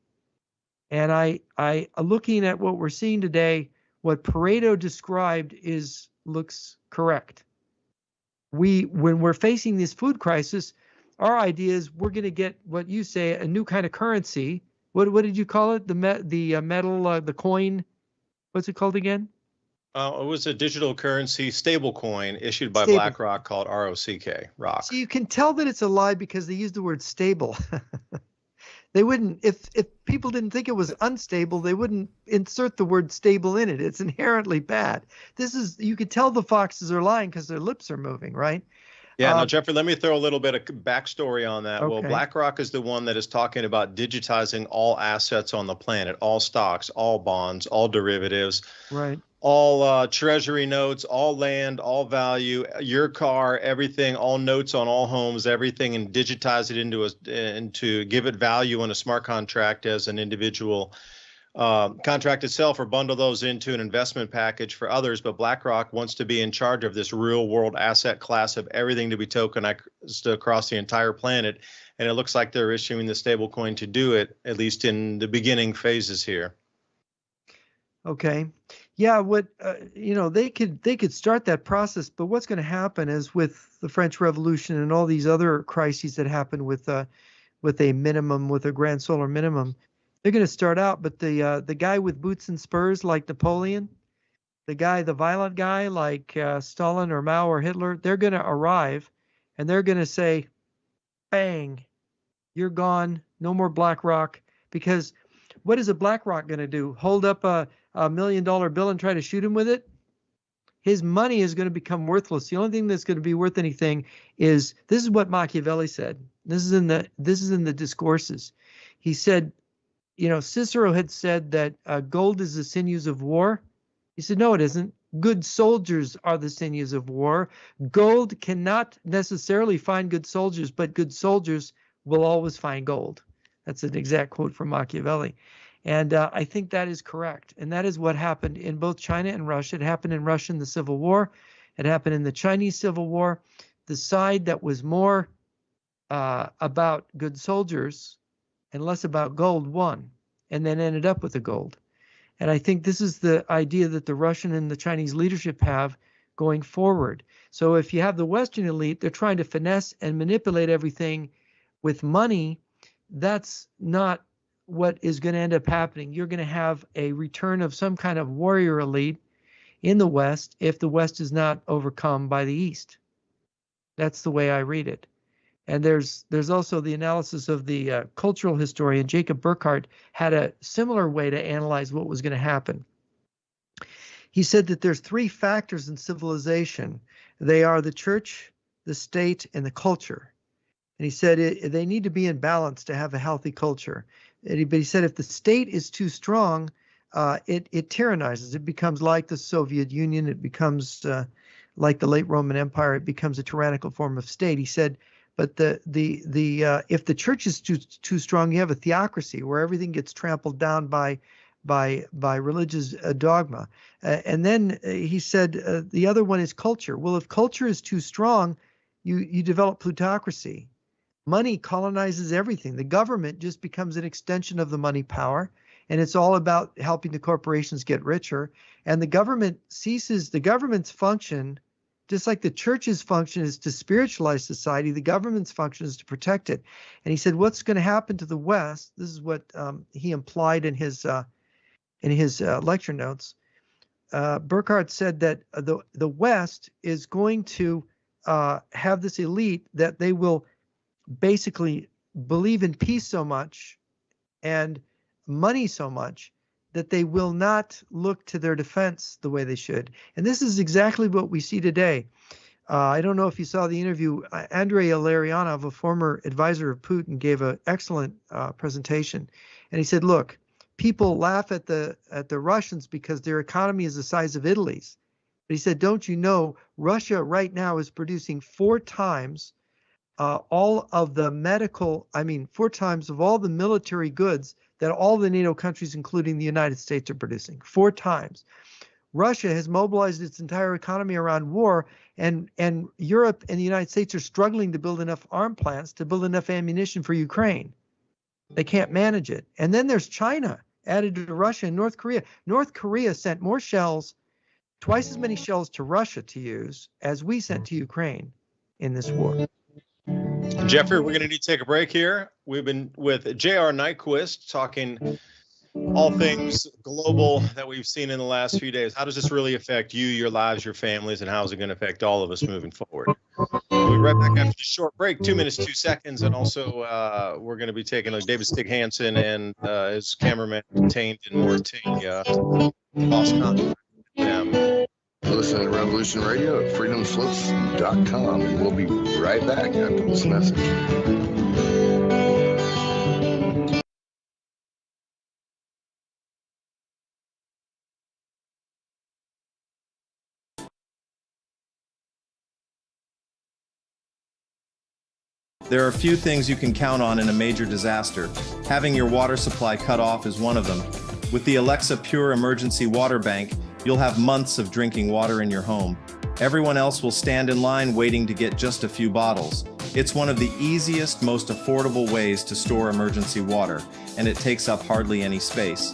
Speaker 3: And I looking at what we're seeing today, what Pareto described looks correct. When we're facing this food crisis, our idea is we're going to get what you say, a new kind of currency. What did you call it? The metal, the coin. What's it called again?
Speaker 2: It was a digital currency stable coin issued by
Speaker 3: Stable.
Speaker 2: BlackRock called ROCK.
Speaker 3: So you can tell that it's a lie because they used the word stable. They wouldn't, if people didn't think it was unstable, they wouldn't insert the word stable in it. It's inherently bad. You could tell the foxes are lying because their lips are moving, right?
Speaker 2: Yeah, now, Jeffrey, let me throw a little bit of backstory on that.
Speaker 3: Okay.
Speaker 2: Well, BlackRock is the one that is talking about digitizing all assets on the planet, all stocks, all bonds, all derivatives,
Speaker 3: right?
Speaker 2: All treasury notes, all land, all value, your car, everything, all notes on all homes, everything, and digitize it into give it value in a smart contract as an individual contract itself, or bundle those into an investment package for others. But BlackRock wants to be in charge of this real world asset class of everything to be tokenized across the entire planet. And it looks like they're issuing the stablecoin to do it, at least in the beginning phases here.
Speaker 3: Okay. Yeah, they could start that process, but what's going to happen is with the French Revolution and all these other crises that happen with a grand solar minimum, they're going to start out. But the guy with boots and spurs like Napoleon, the violent guy like Stalin or Mao or Hitler, they're going to arrive and they're going to say, bang, you're gone, no more BlackRock. Because what is a BlackRock going to do? Hold up a $1 million bill and try to shoot him with it? His money is going to become worthless. The only thing that's going to be worth anything is, this is what Machiavelli said. This is in the discourses. He said, Cicero had said that gold is the sinews of war. He said, no, it isn't. Good soldiers are the sinews of war. Gold cannot necessarily find good soldiers, but good soldiers will always find gold. That's an exact quote from Machiavelli. And I think that is correct. And that is what happened in both China and Russia. It happened in Russia in the Civil War. It happened in the Chinese Civil War. The side that was more about good soldiers and less about gold won, and then ended up with the gold. And I think this is the idea that the Russian and the Chinese leadership have going forward. So if you have the Western elite, they're trying to finesse and manipulate everything with money. That's not what is going to end up happening. You're going to have a return of some kind of warrior elite in the West if the West is not overcome by the East. That's the way I read it. And there's also the analysis of the cultural historian Jacob Burckhardt had a similar way to analyze what was going to happen. He said that there's three factors in civilization. They are the church, the state, and the culture. And he said they need to be in balance to have a healthy culture. But he said if the state is too strong, it tyrannizes. It becomes like the Soviet Union. It becomes like the late Roman Empire. It becomes a tyrannical form of state. He said, but if the church is too strong, you have a theocracy where everything gets trampled down by religious dogma. And then he said the other one is culture. Well, if culture is too strong, you develop plutocracy. Money colonizes everything. The government just becomes an extension of the money power, and it's all about helping the corporations get richer. And the government's function, just like the church's function is to spiritualize society, the government's function is to protect it. And he said, what's going to happen to the West? This is what he implied in his lecture notes. Burckhardt said that the West is going to have this elite that they will basically believe in peace so much and money so much that they will not look to their defense the way they should. And this is exactly what we see today. I don't know if you saw the interview. Andrei Illarionov, a former advisor of Putin, gave an excellent presentation. And he said, look, people laugh at the Russians because their economy is the size of Italy's. But he said, don't you know, Russia right now is producing 4 times all of the military goods that all the NATO countries, including the United States, are producing. 4 times. Russia has mobilized its entire economy around war, and Europe and the United States are struggling to build enough arm plants to build enough ammunition for Ukraine. They can't manage it. And then there's China added to Russia and North Korea. North Korea sent more shells, twice as many shells to Russia to use as we sent to Ukraine in this war.
Speaker 2: Jeffrey, we're going to need to take a break here. We've been with J.R. Nyquist talking all things global that we've seen in the last few days. How does this really affect you, your lives, your families, and how is it going to affect all of us moving forward? We'll be right back after this short break, 2 minutes, 2 seconds. And also, we're going to be taking David Stig Hansen and his cameraman contained in Mauritania. Lost contact with them.
Speaker 5: Listen to Revolution Radio at freedomslips.com, and we'll be right back after this message.
Speaker 6: There are few things you can count on in a major disaster. Having your water supply cut off is one of them. With the Alexa Pure Emergency Water Bank, you'll have months of drinking water in your home. Everyone else will stand in line waiting to get just a few bottles. It's one of the easiest, most affordable ways to store emergency water, and it takes up hardly any space.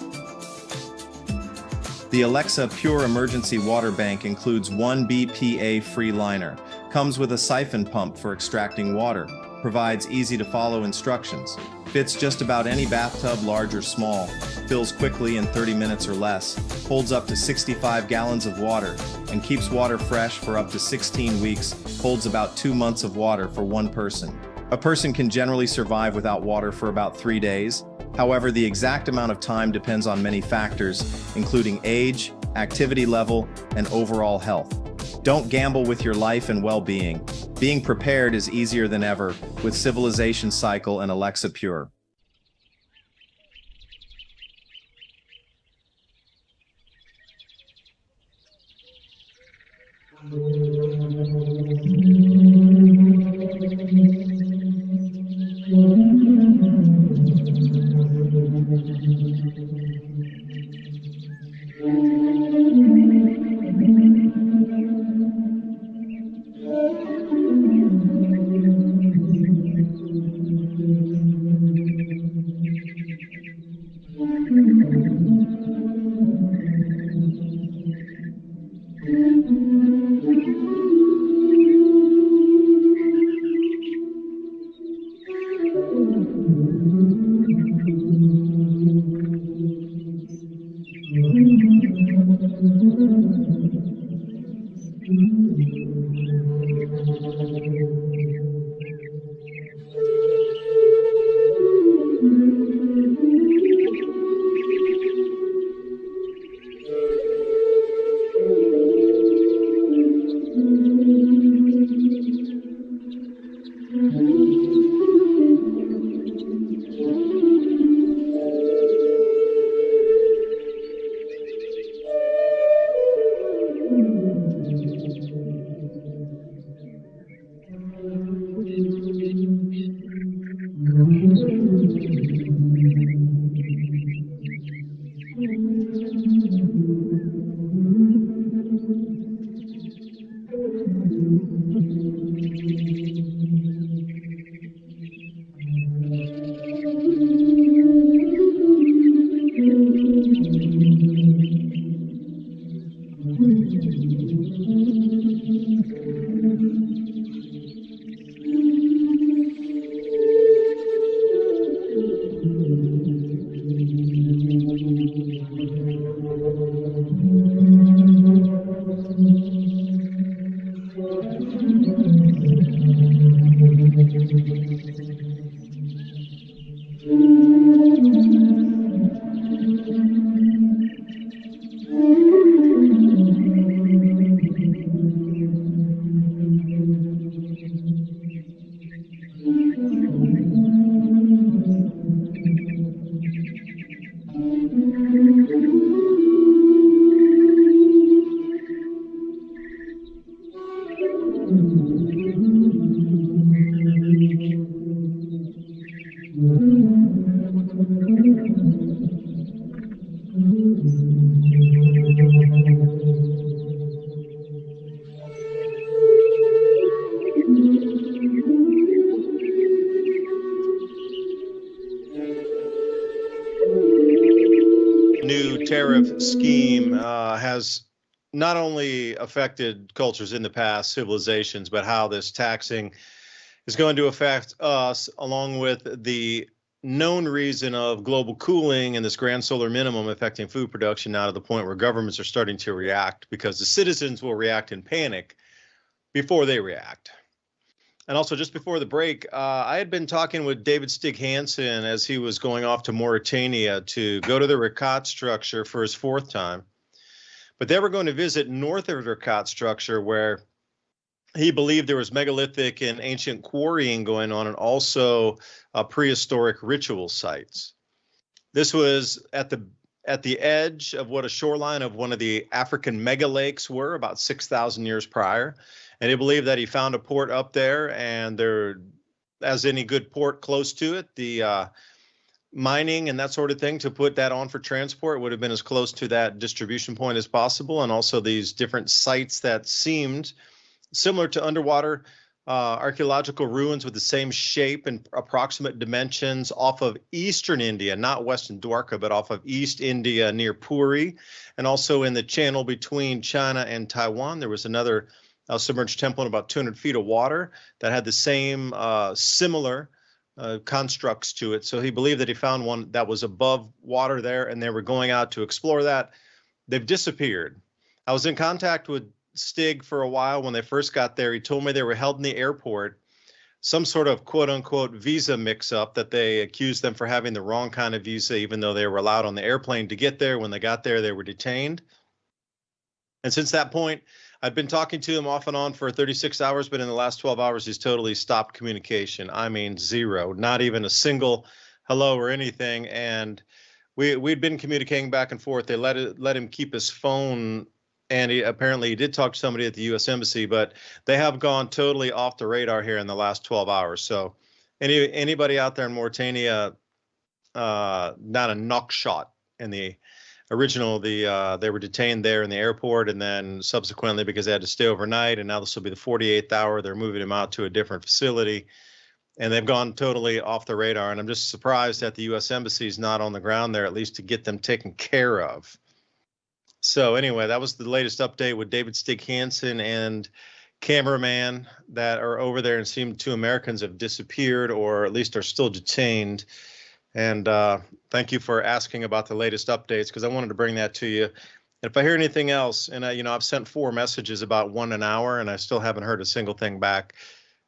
Speaker 6: The Alexa Pure Emergency Water Bank includes 1 BPA-free liner, comes with a siphon pump for extracting water, provides easy-to-follow instructions, fits just about any bathtub, large or small, fills quickly in 30 minutes or less, holds up to 65 gallons of water, and keeps water fresh for up to 16 weeks, holds about 2 months of water for one person. A person can generally survive without water for about 3 days. However, the exact amount of time depends on many factors, including age, activity level, and overall health. Don't gamble with your life and well-being. Being prepared is easier than ever with Civilization Cycle and Alexa Pure.
Speaker 2: New tariff scheme has not only affected cultures in the past, civilizations, but how this taxing is going to affect us, along with the known reason of global cooling and this grand solar minimum affecting food production, now to the point where governments are starting to react, because the citizens will react in panic before they react. And also, just before the break, I had been talking with David Stig Hansen as he was going off to Mauritania to go to the Rakat structure for his 4th time. But they were going to visit north of the Rakat structure, where he believed there was megalithic and ancient quarrying going on, and also prehistoric ritual sites. This was at the edge of what a shoreline of one of the African mega lakes were about 6,000 years prior. And he believed that he found a port up there, and there, as any good port close to it, the mining and that sort of thing to put that on for transport would have been as close to that distribution point as possible. And also these different sites that seemed similar to underwater archaeological ruins with the same shape and approximate dimensions off of eastern India, not western Dwarka, but off of East India near Puri. And also in the channel between China and Taiwan, there was another submerged temple in about 200 feet of water that had the same similar constructs to it. So he believed that he found one that was above water there, and they were going out to explore that. They've disappeared. I was in contact with Stig for a while when they first got there. He told me they were held in the airport, some sort of quote unquote visa mix up, that they accused them for having the wrong kind of visa, even though they were allowed on the airplane to get there. When they got there, they were detained. And since that point, I've been talking to him off and on for 36 hours, but in the last 12 hours, he's totally stopped communication. I mean, zero, not even a single hello or anything. And we'd been communicating back and forth. They let him keep his phone, and apparently he did talk to somebody at the U.S. Embassy, but they have gone totally off the radar here in the last 12 hours. So anybody out there in Mauritania, not a knock shot in the original, they were detained there in the airport, and then subsequently, because they had to stay overnight, and now this will be the 48th hour, they're moving him out to a different facility, and they've gone totally off the radar. And I'm just surprised that the U.S. Embassy is not on the ground there, at least to get them taken care of. So anyway, that was the latest update with David Stig Hansen and cameraman that are over there, and seem 2 Americans have disappeared, or at least are still detained. And thank you for asking about the latest updates, because I wanted to bring that to you. And if I hear anything else, and I've sent 4 messages about 1 an hour, and I still haven't heard a single thing back.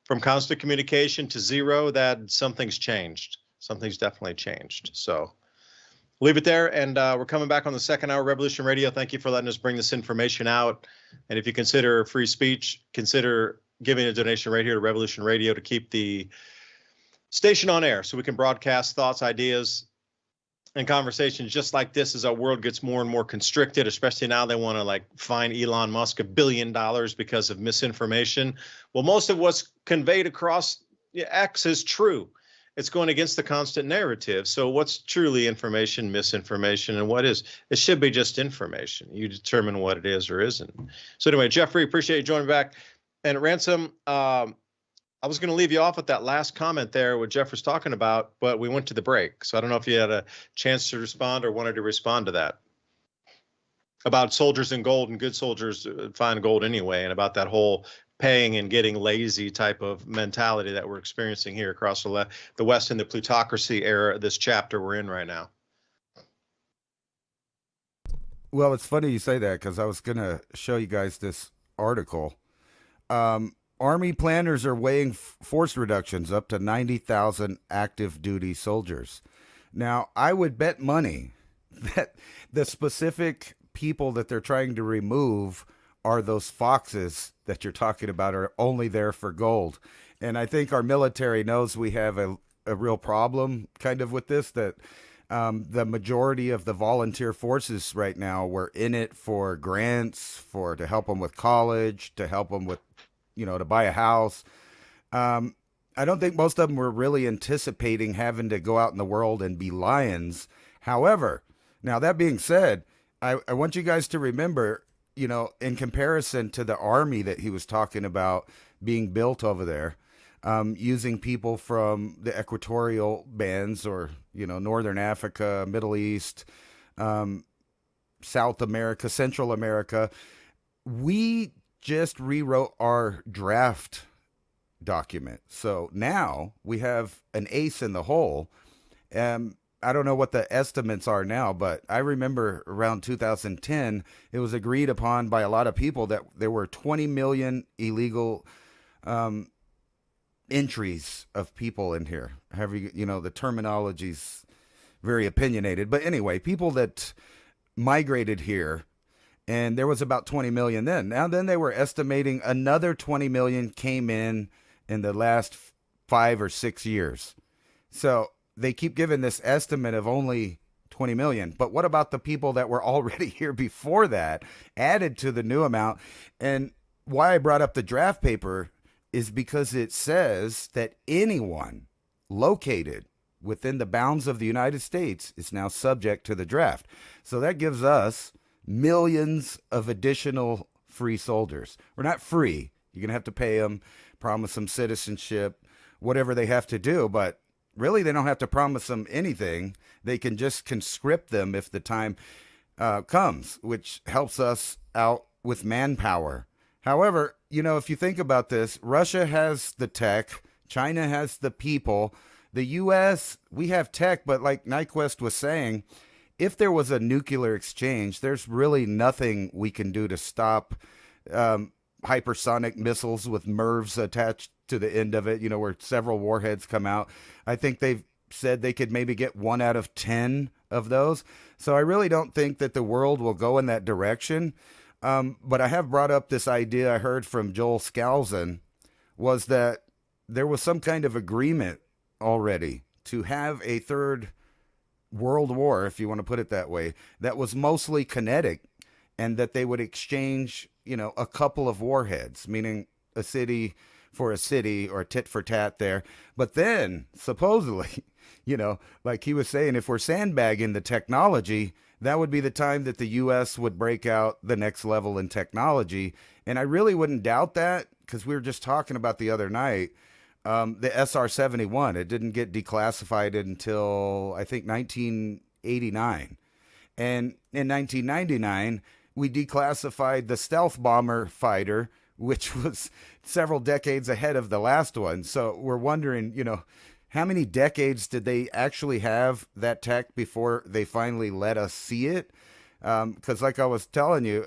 Speaker 2: From constant communication to zero, that something's changed. Something's definitely changed. So leave it there, and we're coming back on the 2nd hour, Revolution Radio. Thank you for letting us bring this information out. And if you consider free speech, consider giving a donation right here to Revolution Radio to keep the station on air, so we can broadcast thoughts, ideas, and conversations just like this as our world gets more and more constricted, especially now they want to fine Elon Musk $1 billion because of misinformation. Well, most of what's conveyed across X is true. It's going against the constant narrative. So what's truly information, misinformation, and what is? It should be just information. You determine what it is or isn't. So anyway, Jeffrey, appreciate you joining back. And Ransom, I was going to leave you off with that last comment there, what Jeff was talking about, but we went to the break. So I don't know if you had a chance to respond or wanted to respond to that. About soldiers in gold, and good soldiers find gold anyway, and about that whole paying and getting lazy type of mentality that we're experiencing here across the West in the plutocracy era, this chapter we're in right now.
Speaker 4: Well, it's funny you say that, because I was going to show you guys this article. Army planners are weighing force reductions up to 90,000 active duty soldiers. Now, I would bet money that the specific people that they're trying to remove are those foxes that you're talking about, are only there for gold. And I think our military knows we have a real problem kind of with this, that the majority of the volunteer forces right now were in it for grants, to help them with college, to help them with, to buy a house. I don't think most of them were really anticipating having to go out in the world and be lions. However, now that being said, I want you guys to remember, in comparison to the army that he was talking about being built over there, using people from the equatorial bands, or, Northern Africa, Middle East, South America, Central America, we just rewrote our draft document. So now we have an ace in the hole. I don't know what the estimates are now, but I remember around 2010, it was agreed upon by a lot of people that there were 20 million illegal entries of people in here. The terminology's very opinionated, but anyway, people that migrated here, and there was about 20 million then. Now then they were estimating another 20 million came in the last 5 or 6 years. So they keep giving this estimate of only 20 million. But what about the people that were already here before that, added to the new amount? And why I brought up the draft paper is because it says that anyone located within the bounds of the United States is now subject to the draft. So that gives us millions of additional free soldiers. We're not free. You're going to have to pay them, promise them citizenship, whatever they have to do. But really, they don't have to promise them anything. They can just conscript them if the time comes, which helps us out with manpower. However, if you think about this, Russia has the tech, China has the people, the U.S., we have tech, but like Nyquist was saying, if there was a nuclear exchange, there's really nothing we can do to stop hypersonic missiles with MIRVs attached to the end of it, where several warheads come out. I think they've said they could maybe get 1 out of 10 of those. So I really don't think that the world will go in that direction. But I have brought up this idea I heard from Joel Skousen, was that there was some kind of agreement already to have a third world war, if you want to put it that way, that was mostly kinetic, and that they would exchange, a couple of warheads, meaning a city for a city or tit for tat there. But then supposedly, like he was saying, if we're sandbagging the technology, that would be the time that the U.S. would break out the next level in technology. And I really wouldn't doubt that, because we were just talking about the other night, the SR-71, it didn't get declassified until, I think, 1989. And in 1999, we declassified the stealth bomber fighter, which was several decades ahead of the last one. So we're wondering, how many decades did they actually have that tech before they finally let us see it? Because like I was telling you,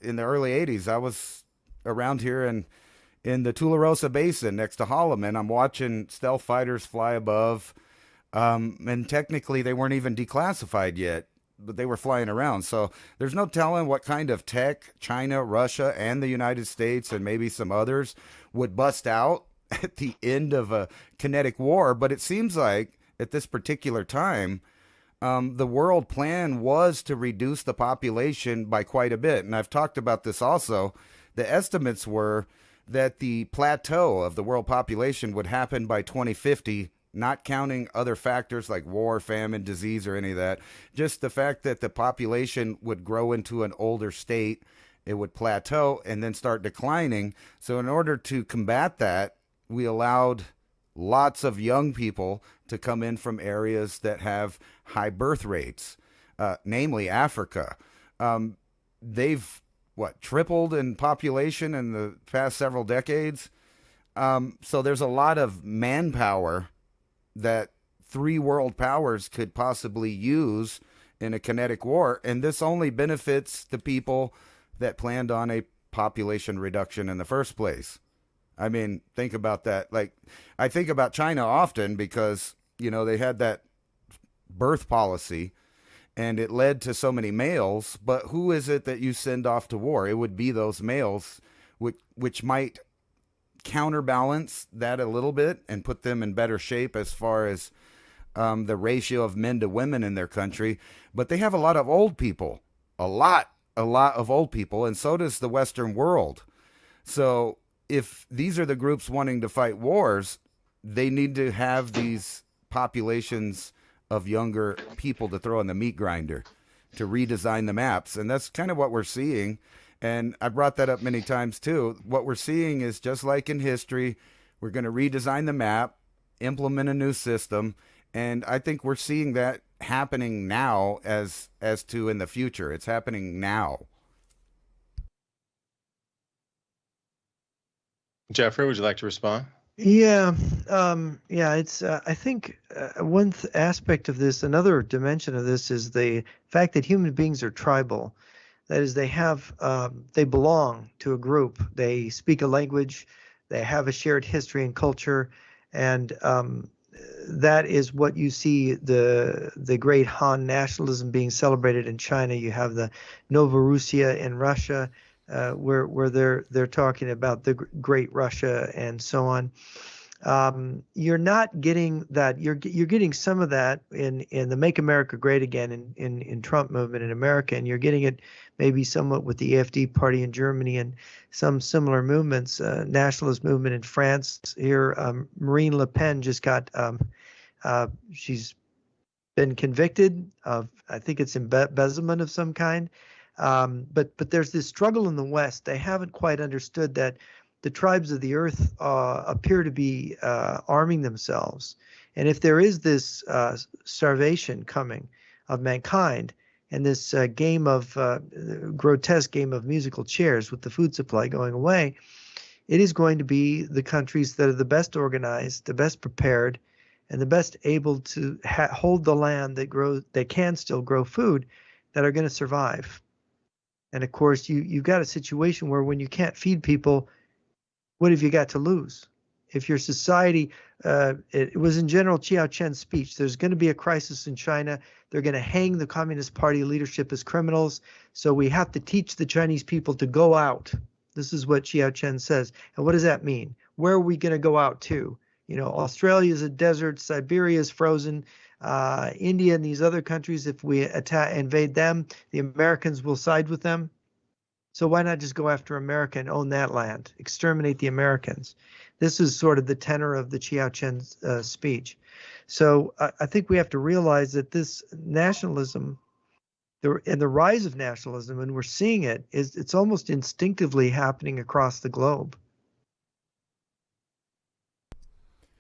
Speaker 4: in the early 80s, I was around here in the Tularosa Basin next to Holloman. I'm watching stealth fighters fly above, and technically they weren't even declassified yet, but they were flying around. So there's no telling what kind of tech China, Russia, and the United States, and maybe some others, would bust out at the end of a kinetic war. But it seems like at this particular time, the world plan was to reduce the population by quite a bit. And I've talked about this also. The estimates were that the plateau of the world population would happen by 2050, not counting other factors like war, famine, disease, or any of that. Just the fact that the population would grow into an older state, it would plateau and then start declining. So in order to combat that, we allowed lots of young people to come in from areas that have high birth rates, namely Africa. They've tripled in population in the past several decades. So there's a lot of manpower that 3 world powers could possibly use in a kinetic war. And this only benefits the people that planned on a population reduction in the first place. I mean, think about that. Like, I think about China often because, they had that birth policy, and it led to so many males. But who is it that you send off to war? It would be those males, which might counterbalance that a little bit and put them in better shape as far as the ratio of men to women in their country. But they have a lot of old people, a lot of old people, and so does the Western world. So if these are the groups wanting to fight wars, they need to have these populations of younger people to throw in the meat grinder to redesign the maps. And that's kind of what we're seeing. And I brought that up many times too. What we're seeing is just like in history, we're going to redesign the map, implement a new system. And I think we're seeing that happening now as to in the future. It's happening now.
Speaker 2: Jeffrey, would you like to respond?
Speaker 3: Yeah, yeah. It's I think one aspect of this, another dimension of this, is the fact that human beings are tribal. That is, they belong to a group. They speak a language. They have a shared history and culture, and that is what you see the great Han nationalism being celebrated in China. You have the Novorussia in Russia, where they're talking about the Great Russia and so on. You're not getting that. You're getting some of that in the Make America Great Again in Trump movement in America, and you're getting it maybe somewhat with the AfD party in Germany and some similar movements, nationalist movement in France. Here, Marine Le Pen just got she's been convicted of, I think it's embezzlement of some kind. But there's this struggle in the West. They haven't quite understood that the tribes of the earth appear to be arming themselves. And if there is this starvation coming of mankind and this grotesque game of musical chairs with the food supply going away, it is going to be the countries that are the best organized, the best prepared, and the best able to hold the land that can still grow food that are going to survive. And of course, you've got a situation where when you can't feed people, what have you got to lose? If your society, it was in General Chiao Chen's speech, there's going to be a crisis in China. They're going to hang the Communist Party leadership as criminals. So we have to teach the Chinese people to go out. This is what Chiao Chen says. And what does that mean? Where are we going to go out to? You know, Australia is a desert, Siberia is frozen, India and these other countries, if we invade them, the Americans will side with them. So why not just go after America and own that land, exterminate the Americans? This is sort of the tenor of the Chiao Chen speech. So I think we have to realize that this nationalism and the rise of nationalism, and we're seeing it, it's almost instinctively happening across the globe.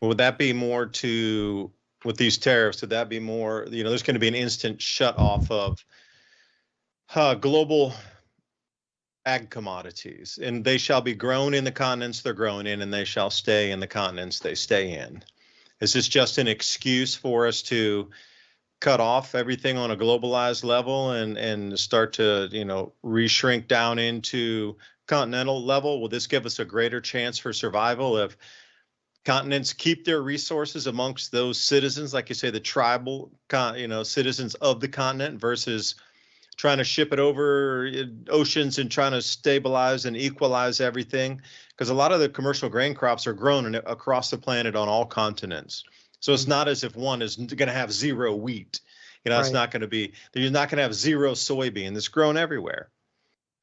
Speaker 2: Well, would that be more with these tariffs, would that be more, there's going to be an instant shut off of global ag commodities, and they shall be grown in the continents they're grown in, and they shall stay in the continents they stay in. Is this just an excuse for us to cut off everything on a globalized level and start to, reshrink down into continental level? Will this give us a greater chance for survival if continents keep their resources amongst those citizens, like you say, the tribal, citizens of the continent, versus trying to ship it over oceans and trying to stabilize and equalize everything? Because a lot of the commercial grain crops are grown across the planet on all continents. So it's not as if one is going to have zero wheat. Right. It's not going to be, you're not going to have zero soybean. It's grown everywhere.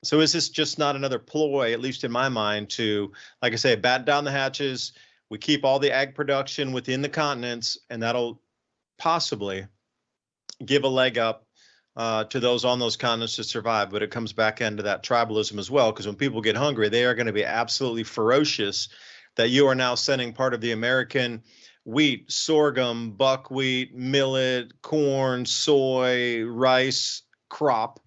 Speaker 2: So is this just not another ploy, at least in my mind, to, like I say, batten down the hatches? We keep all the ag production within the continents, and that'll possibly give a leg up to those on those continents to survive. But it comes back into that tribalism as well, because when people get hungry, they are going to be absolutely ferocious that you are now sending part of the American wheat, sorghum, buckwheat, millet, corn, soy, rice crop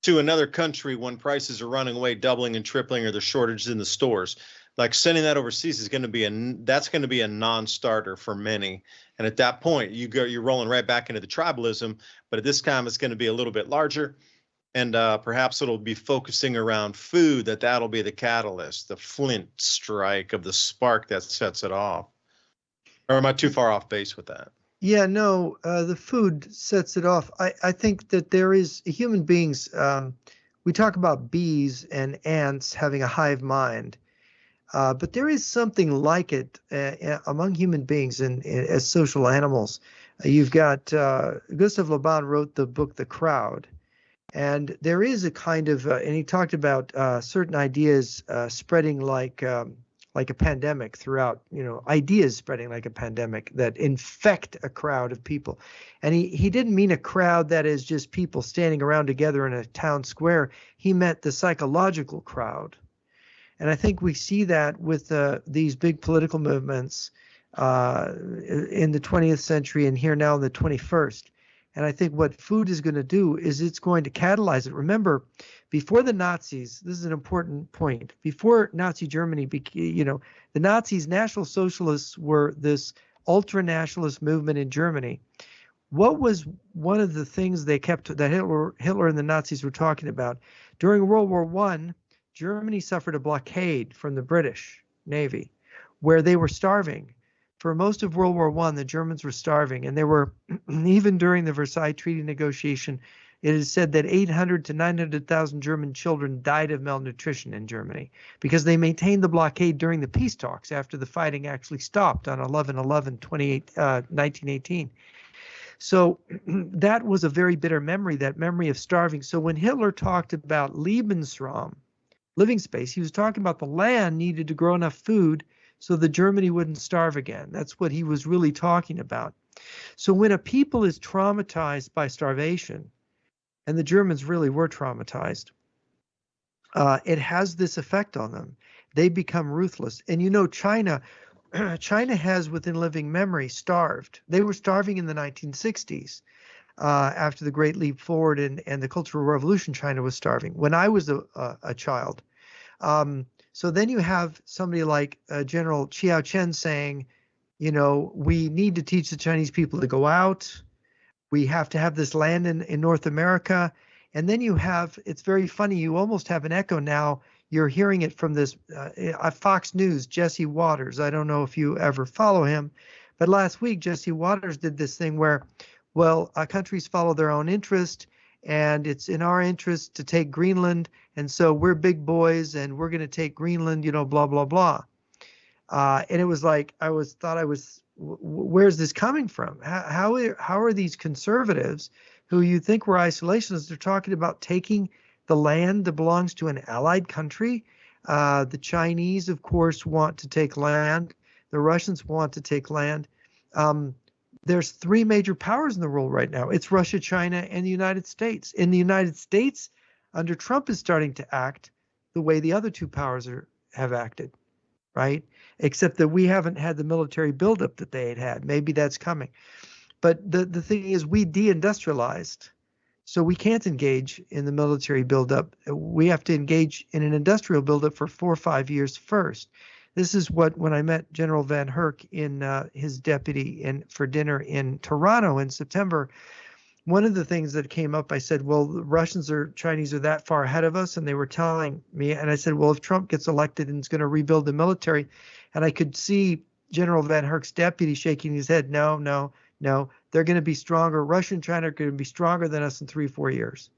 Speaker 2: to another country when prices are running away, doubling and tripling, or there's shortages in the stores. Like sending that overseas is going to be that's going to be a non-starter for many. And at that point, you're rolling right back into the tribalism. But at this time, it's going to be a little bit larger, and perhaps it'll be focusing around food. That'll be the catalyst, the flint strike of the spark that sets it off. Or am I too far off base with that?
Speaker 3: Yeah, no, the food sets it off. I think that there is human beings. We talk about bees and ants having a hive mind. But there is something like it among human beings and as social animals. You've got Gustave Le Bon wrote the book The Crowd, and there is a kind of and he talked about certain ideas spreading like a pandemic throughout, ideas spreading like a pandemic that infect a crowd of people. And he didn't mean a crowd that is just people standing around together in a town square. He meant the psychological crowd. And I think we see that with these big political movements in the 20th century and here now in the 21st. And I think what food is going to do is it's going to catalyze it. Remember, before the Nazis, this is an important point. Before Nazi Germany, the Nazis, National Socialists were this ultra-nationalist movement in Germany. What was one of the things they kept that Hitler and the Nazis were talking about? During World War I, Germany suffered a blockade from the British Navy where they were starving. For most of World War I, the Germans were starving, and they were, even during the Versailles Treaty negotiation, it is said that 800 to 900,000 German children died of malnutrition in Germany because they maintained the blockade during the peace talks after the fighting actually stopped on 1918. So that was a very bitter memory, that memory of starving. So when Hitler talked about Lebensraum, living space, he was talking about the land needed to grow enough food so that Germany wouldn't starve again. That's what he was really talking about. So when a people is traumatized by starvation, and the Germans really were traumatized, it has this effect on them. They become ruthless. And China has within living memory starved. They were starving in the 1960s. After the Great Leap Forward and the Cultural Revolution, China was starving. When I was a child, so then you have somebody like General Chiao Chen saying, we need to teach the Chinese people to go out. We have to have this land in North America. And then you have, it's very funny, you almost have an echo now. You're hearing it from this Fox News, Jesse Waters. I don't know if you ever follow him, but last week Jesse Waters did this thing where, countries follow their own interest, and it's in our interest to take Greenland, and so we're big boys and we're going to take Greenland, blah, blah, blah. And it was like, where's this coming from? How are these conservatives who you think were isolationists, they're talking about taking the land that belongs to an allied country? The Chinese, of course, want to take land. The Russians want to take land. There's three major powers in the world right now. It's Russia, China, and the United States. In the United States, under Trump, is starting to act the way the other two powers have acted, right? Except that we haven't had the military buildup that they had. Maybe that's coming. But the thing is, we deindustrialized, so we can't engage in the military buildup. We have to engage in an industrial buildup for 4 or 5 years first. This is when I met General Van Herk in his deputy for dinner in Toronto in September. One of the things that came up, I said, well, the Russians or Chinese are that far ahead of us. And they were telling me, and I said, well, if Trump gets elected and is going to rebuild the military, and I could see General Van Herk's deputy shaking his head, no, they're going to be stronger. Russia and China are going to be stronger than us in 3 or 4 years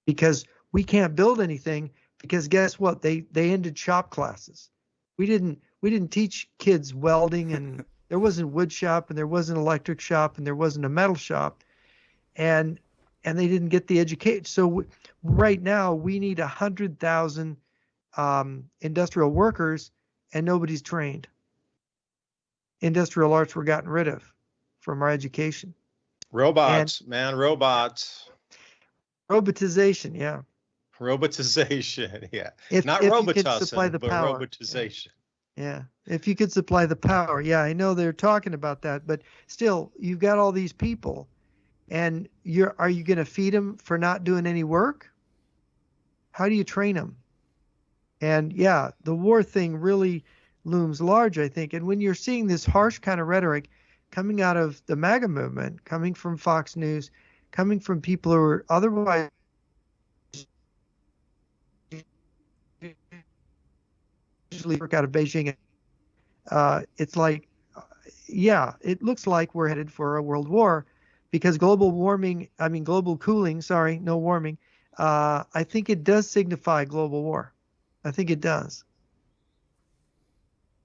Speaker 3: because we can't build anything, because guess what? They ended shop classes. We didn't teach kids welding, and there wasn't wood shop, and there wasn't electric shop, and there wasn't a metal shop, and they didn't get the education. So right now we need 100,000 industrial workers, and nobody's trained. Industrial arts were gotten rid of from our education.
Speaker 2: Robots.
Speaker 3: Robotization, yeah.
Speaker 2: Robotization, yeah.
Speaker 3: Not robotism, but power.
Speaker 2: Robotization.
Speaker 3: Yeah, if you could supply the power. Yeah, I know they're talking about that, but still, you've got all these people, and are you going to feed them for not doing any work? How do you train them? And yeah, the war thing really looms large, I think. And when you're seeing this harsh kind of rhetoric coming out of the MAGA movement, coming from Fox News, coming from people who are otherwise usually work out of Beijing, it's like, yeah, it looks like we're headed for a world war, because global cooling, no warming. I think it does signify global war. I think it does.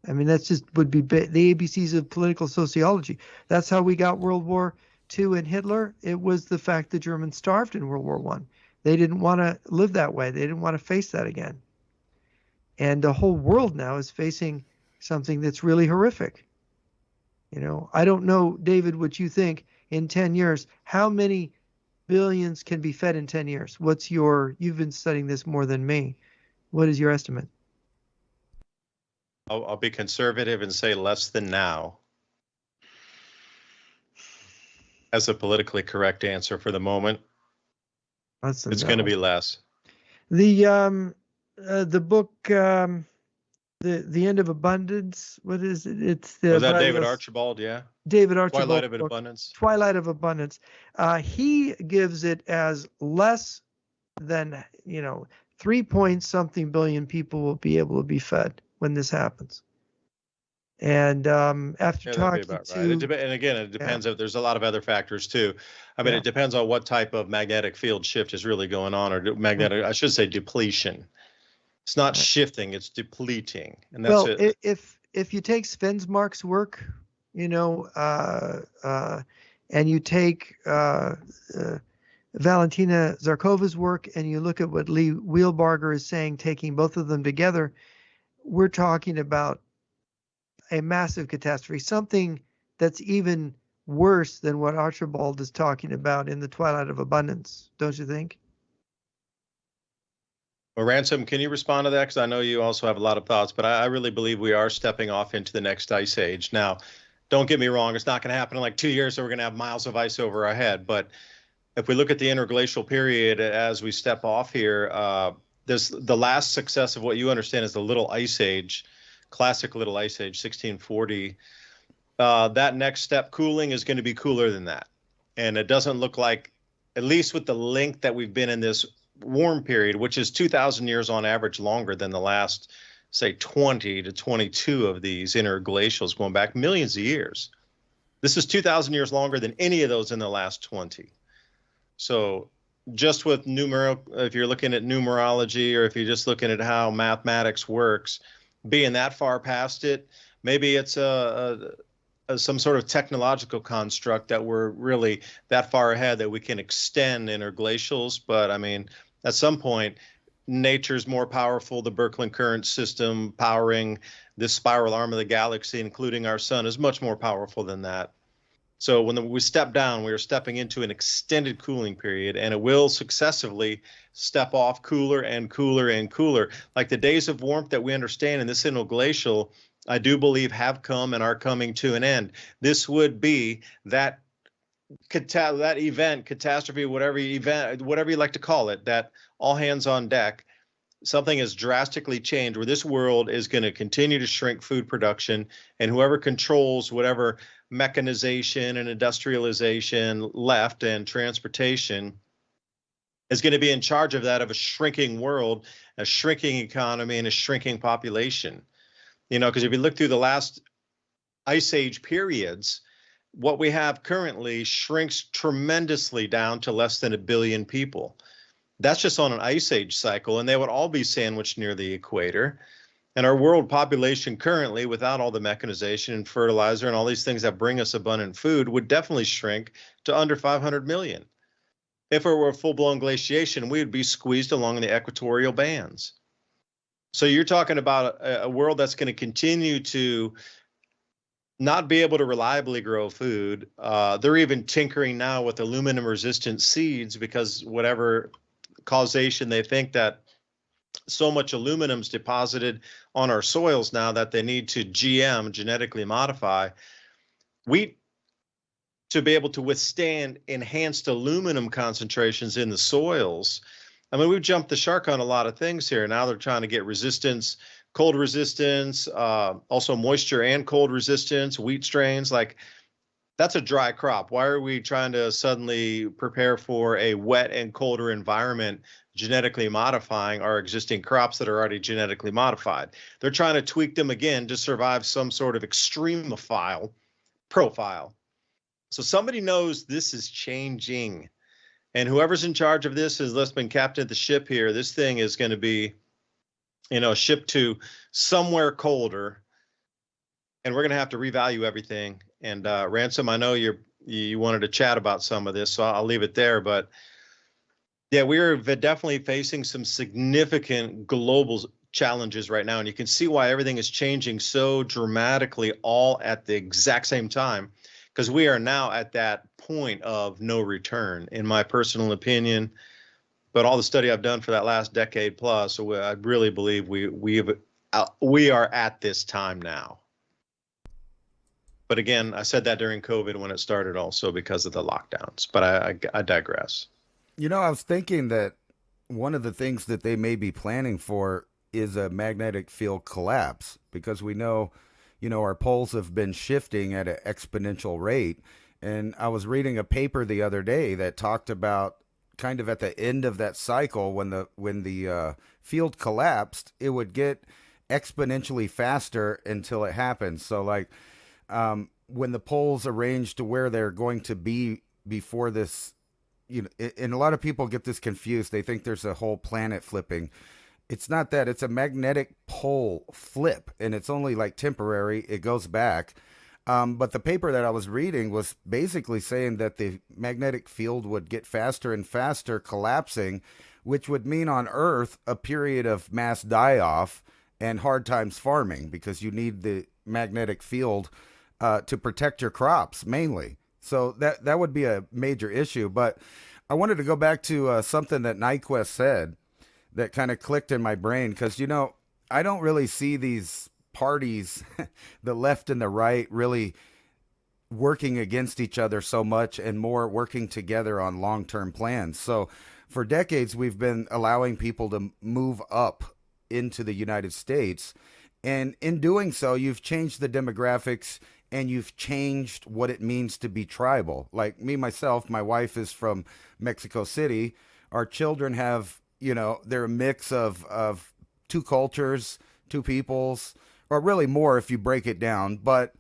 Speaker 3: I mean, that's just would be the ABCs of political sociology. That's how we got World War II and Hitler. It was the fact the Germans starved in World War I. They didn't want to live that way. They didn't want to face that again. And the whole world now is facing something that's really horrific. I don't know, David, what you think in 10 years, how many billions can be fed in 10 years? You've been studying this more than me. What is your estimate?
Speaker 2: I'll be conservative and say less than now. As a politically correct answer for the moment.
Speaker 3: That's
Speaker 2: It's going to be less.
Speaker 3: The book, the End of Abundance. What is it? It's the
Speaker 2: Was that David Archibald? Yeah.
Speaker 3: David Archibald.
Speaker 2: Twilight of
Speaker 3: book,
Speaker 2: Abundance.
Speaker 3: Twilight of Abundance. He gives it as less than 3 point something billion people will be able to be fed when this happens. And after talking to,
Speaker 2: right. And again, it depends. If there's a lot of other factors too. I mean, it depends on what type of magnetic field shift is really going on, or magnetic. I should say depletion. It's not shifting; it's depleting, and that's it.
Speaker 3: If you take Svensmark's work, and you take Valentina Zarkova's work, and you look at what Lee Wheelbarger is saying, taking both of them together, we're talking about a massive catastrophe, something that's even worse than what Archibald is talking about in the Twilight of Abundance, don't you think?
Speaker 2: Well, Ransom, can you respond to that? Because I know you also have a lot of thoughts, but I really believe we are stepping off into the next ice age. Now, don't get me wrong, it's not going to happen in like 2 years, so we're going to have miles of ice over our head. But if we look at the interglacial period as we step off here, there's the last success of what you understand is the Little Ice Age, classic Little Ice Age, 1640. That next step, cooling, is going to be cooler than that. And it doesn't look like, at least with the length that we've been in this warm period, which is 2,000 years on average longer than the last, say, 20 to 22 of these interglacials going back millions of years. This is 2,000 years longer than any of those in the last 20. So just with if you're looking at numerology, or if you're just looking at how mathematics works, being that far past it, maybe it's some sort of technological construct that we're really that far ahead that we can extend interglacials. But I mean, at some point, nature's more powerful. The Birkeland current system powering this spiral arm of the galaxy, including our sun, is much more powerful than that. So when we step down, we are stepping into an extended cooling period, and it will successively step off cooler and cooler and cooler. Like the days of warmth that we understand in this interglacial, I do believe have come and are coming to an end. This would be that event, catastrophe, whatever you like to call it, that all hands on deck. Something has drastically changed where this world is going to continue to shrink food production, and whoever controls whatever mechanization and industrialization left and transportation is going to be in charge of that, of a shrinking world, a shrinking economy, and a shrinking population. Because if you look through the last ice age periods, what we have currently shrinks tremendously down to less than 1 billion people. That's just on an ice age cycle, and they would all be sandwiched near the equator. And our world population currently, without all the mechanization and fertilizer and all these things that bring us abundant food, would definitely shrink to under 500 million. If it were a full-blown glaciation, we would be squeezed along the equatorial bands. So you're talking about a world that's going to continue to not be able to reliably grow food. They're even tinkering now with aluminum-resistant seeds because whatever causation they think that so much aluminum's deposited on our soils now that they need to genetically modify wheat to be able to withstand enhanced aluminum concentrations in the soils. I mean, we've jumped the shark on a lot of things here. Now they're trying to get resistance, cold resistance, also moisture and cold resistance, wheat strains. Like, that's a dry crop. Why are we trying to suddenly prepare for a wet and colder environment, genetically modifying our existing crops that are already genetically modified? They're trying to tweak them again to survive some sort of extremophile profile. So somebody knows this is changing. And whoever's in charge of this has been captain of the ship here. This thing is going to be, shipped to somewhere colder. And we're going to have to revalue everything. And Ransom, I know you wanted to chat about some of this, so I'll leave it there. But yeah, we're definitely facing some significant global challenges right now. And you can see why everything is changing so dramatically all at the exact same time, because we are now at that point of no return, in my personal opinion. But all the study I've done for that last decade plus, so I really believe we are at this time now. But again, I said that during COVID when it started also because of the lockdowns. But I digress.
Speaker 4: I was thinking that one of the things that they may be planning for is a magnetic field collapse, because we know, our poles have been shifting at an exponential rate. And I was reading a paper the other day that talked about kind of at the end of that cycle, when the field collapsed, it would get exponentially faster until it happens. So like when the poles arrange to where they're going to be before this, and a lot of people get this confused. They think there's a whole planet flipping. It's not that. It's a magnetic pole flip, and it's only like temporary. It goes back. But the paper that I was reading was basically saying that the magnetic field would get faster and faster, collapsing, which would mean on Earth a period of mass die-off and hard times farming, because you need the magnetic field to protect your crops mainly. So that would be a major issue. But I wanted to go back to something that Nyquist said that kind of clicked in my brain, because, I don't really see these parties, the left and the right, really working against each other so much, and more working together on long-term plans. So for decades, we've been allowing people to move up into the United States. And in doing so, you've changed the demographics, and you've changed what it means to be tribal. Like me, myself, my wife is from Mexico City. Our children have, they're a mix of two cultures, two peoples, or really more if you break it down. But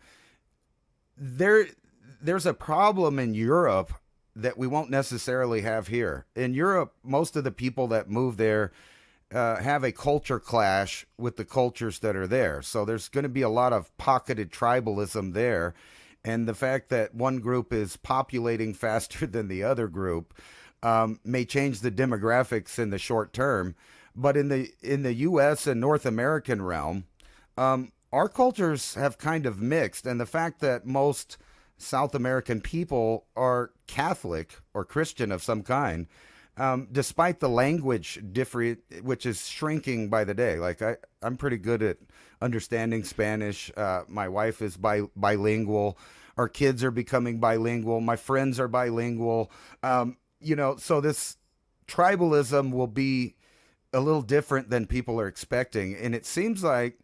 Speaker 4: there's a problem in Europe that we won't necessarily have here. In Europe, most of the people that move there have a culture clash with the cultures that are there. So there's going to be a lot of pocketed tribalism there. And the fact that one group is populating faster than the other group may change the demographics in the short term. But in the U.S. and North American realm, our cultures have kind of mixed. And the fact that most South American people are Catholic or Christian of some kind, despite the language difference, which is shrinking by the day. Like I'm pretty good at understanding Spanish. My wife is bilingual. Our kids are becoming bilingual. My friends are bilingual. So this tribalism will be a little different than people are expecting. And it seems like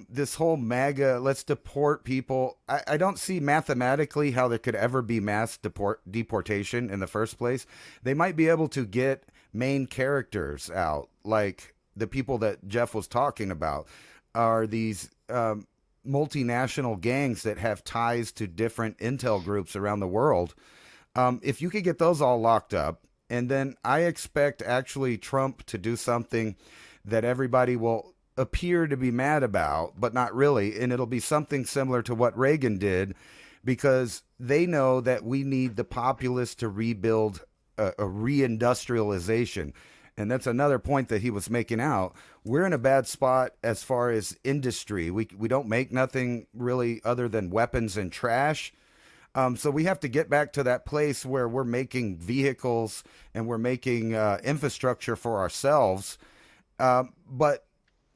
Speaker 4: this whole MAGA, let's deport people. I don't see mathematically how there could ever be mass deportation in the first place. They might be able to get main characters out, like the people that Jeff was talking about, are these multinational gangs that have ties to different intel groups around the world. If you could get those all locked up, and then I expect actually Trump to do something that everybody will appear to be mad about, but not really. And it'll be something similar to what Reagan did, because they know that we need the populace to rebuild a reindustrialization. And that's another point that he was making out. We're in a bad spot as far as industry. We don't make nothing really other than weapons and trash. So we have to get back to that place where we're making vehicles and we're making infrastructure for ourselves. But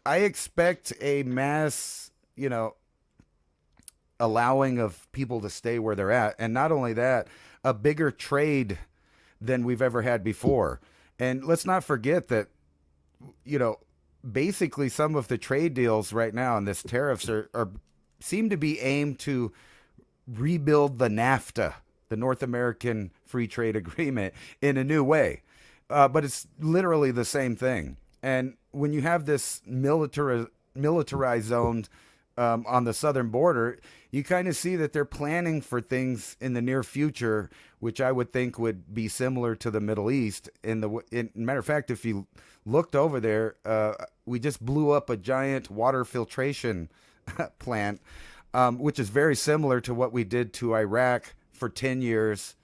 Speaker 4: I expect a mass, allowing of people to stay where they're at. And not only that, a bigger trade than we've ever had before. And let's not forget that, basically some of the trade deals right now and this tariffs are seem to be aimed to rebuild the NAFTA, the North American Free Trade Agreement, in a new way. But it's literally the same thing. And when you have this militarized zone on the southern border, you kind of see that they're planning for things in the near future, which I would think would be similar to the Middle East. Matter of fact, if you looked over there, we just blew up a giant water filtration plant, which is very similar to what we did to Iraq for 10 years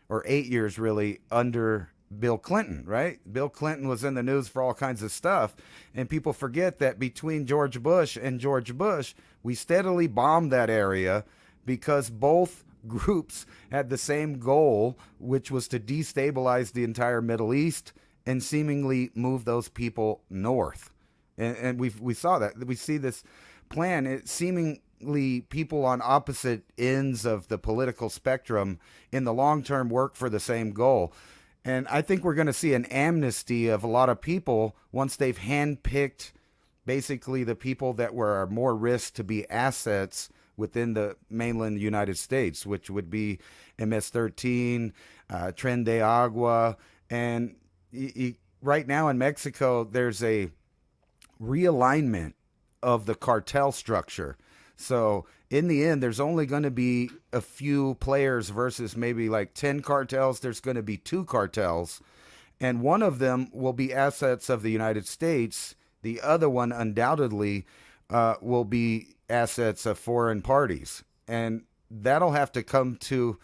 Speaker 4: or 8 years, really, under Bill Clinton, right? Bill Clinton was in the news for all kinds of stuff. And people forget that between George Bush and George Bush, we steadily bombed that area because both groups had the same goal, which was to destabilize the entire Middle East and seemingly move those people north. And we saw that. We see this plan, it seeming seemingly people on opposite ends of the political spectrum in the long term work for the same goal. And I think we're going to see an amnesty of a lot of people once they've handpicked basically the people that were more risk to be assets within the mainland United States, which would be MS-13, Tren de Agua. And right now in Mexico, there's a realignment of the cartel structure. So in the end, there's only going to be a few players versus maybe like 10 cartels. There's going to be 2 cartels, and one of them will be assets of the United States. The other one undoubtedly will be assets of foreign parties. And that'll have to come to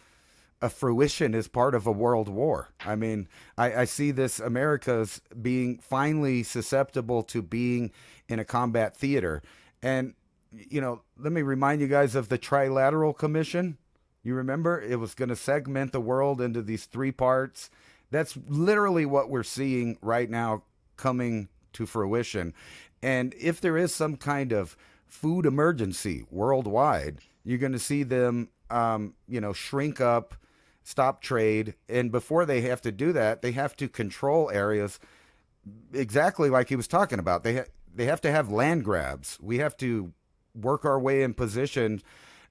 Speaker 4: a fruition as part of a world war. I mean, I see this America's being finally susceptible to being in a combat theater. And, you know, let me remind you guys of the Trilateral Commission. You remember? It was going to segment the world into these 3 parts. That's literally what we're seeing right now coming to fruition. And if there is some kind of food emergency worldwide, you're going to see them, shrink up, stop trade. And before they have to do that, they have to control areas exactly like he was talking about. They have to have land grabs. We have to work our way in position,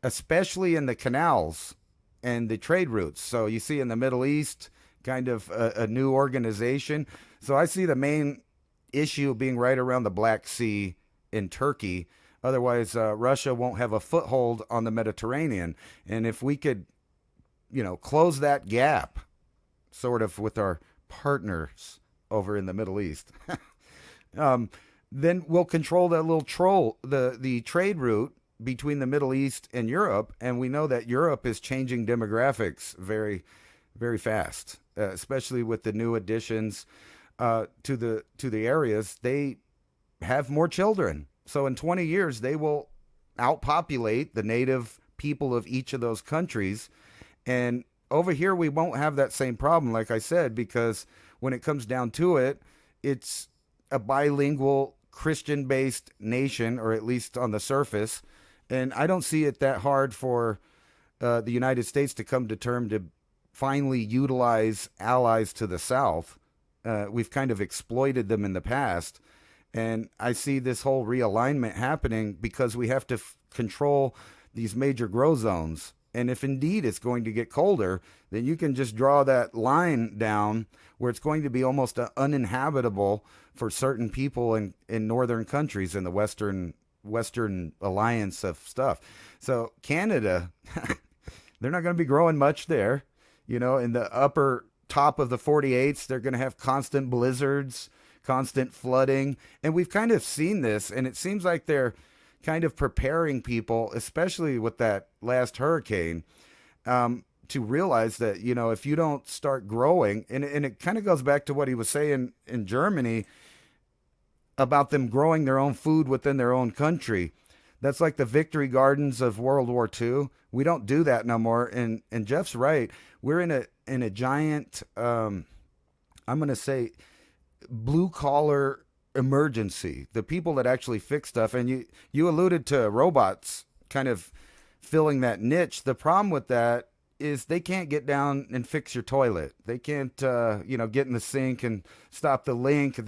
Speaker 4: especially in the canals and the trade routes. So you see in the Middle East, kind of a new organization. So I see the main issue being right around the Black Sea in Turkey. Otherwise, Russia won't have a foothold on the Mediterranean. And if we could, close that gap sort of with our partners over in the Middle East, then we'll control that little the trade route between the Middle East and Europe. And we know that Europe is changing demographics very, very fast, especially with the new additions to the areas. They have more children. So in 20 years, they will outpopulate the native people of each of those countries. And over here, we won't have that same problem, like I said, because when it comes down to it, it's a bilingual Christian-based nation, or at least on the surface. And I don't see it that hard for the United States to come to term to finally utilize allies to the south. We've kind of exploited them in the past. And I see this whole realignment happening because we have to control these major grow zones. And if indeed it's going to get colder, then you can just draw that line down where it's going to be almost uninhabitable for certain people in northern countries in the Western alliance of stuff. So Canada, they're not going to be growing much there. In the upper top of the 48s, they're going to have constant blizzards, constant flooding. And we've kind of seen this, and it seems like they're kind of preparing people, especially with that last hurricane, to realize that, if you don't start growing, and it kind of goes back to what he was saying in Germany about them growing their own food within their own country. That's like the victory gardens of World War II. We don't do that no more. And Jeff's right. We're in a giant, I'm going to say, blue collar emergency. The people that actually fix stuff. And you alluded to robots kind of filling that niche. The problem with that is they can't get down and fix your toilet. They can't, get in the sink and stop the leak.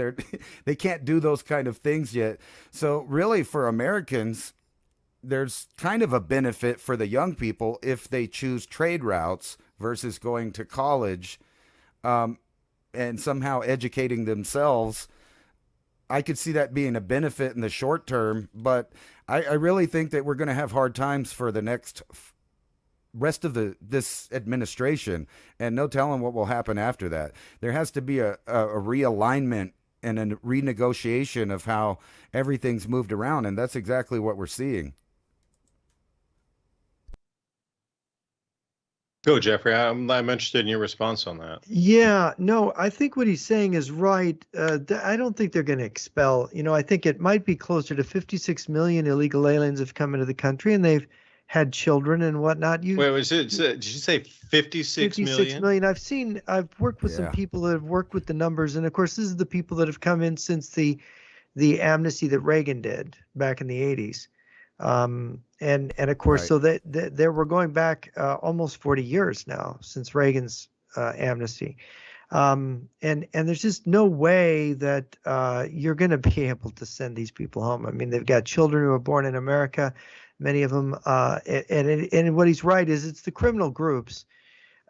Speaker 4: They can't do those kind of things yet. So really for Americans, there's kind of a benefit for the young people if they choose trade routes versus going to college and somehow educating themselves. I could see that being a benefit in the short term, but I really think that we're going to have hard times for the next rest of this administration, and no telling what will happen after that. There has to be a realignment and a renegotiation of how everything's moved around, and that's exactly what we're seeing.
Speaker 2: Go, Jeffrey. I'm interested in your response on that.
Speaker 3: Yeah, no, I think what he's saying is right. I don't think they're going to expel. I think it might be closer to 56 million illegal aliens have come into the country, and they've had children and whatnot.
Speaker 2: Wait, did you say 56 million?
Speaker 3: 56 million. I've worked with some people that have worked with the numbers, and of course, this is the people that have come in since the amnesty that Reagan did back in the 80s. And of course,
Speaker 4: Right.
Speaker 3: so they were going back almost 40 years now since Reagan's amnesty. And there's just no way that you're going to be able to send these people home. I mean, they've got children who are born in America, many of them. And what he's right is it's the criminal groups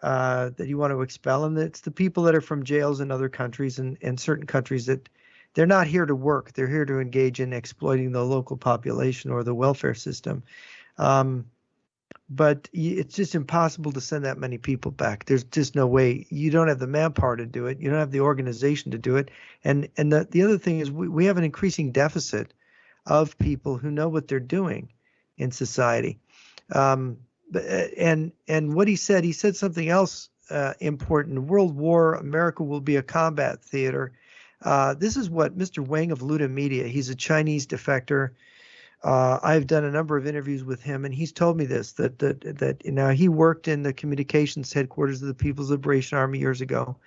Speaker 3: that you want to expel, and it's the people that are from jails in other countries and certain countries that they're not here to work. They're here to engage in exploiting the local population or the welfare system. But it's just impossible to send that many people back. There's just no way. You don't have the manpower to do it. You don't have the organization to do it. And the other thing is we have an increasing deficit of people who know what they're doing in society. And what he said something else important. World War, America will be a combat theater. This is what Mr. Wang of Luda Media, he's a Chinese defector. I've done a number of interviews with him, and he's told me this, that now he worked in the communications headquarters of the People's Liberation Army years ago.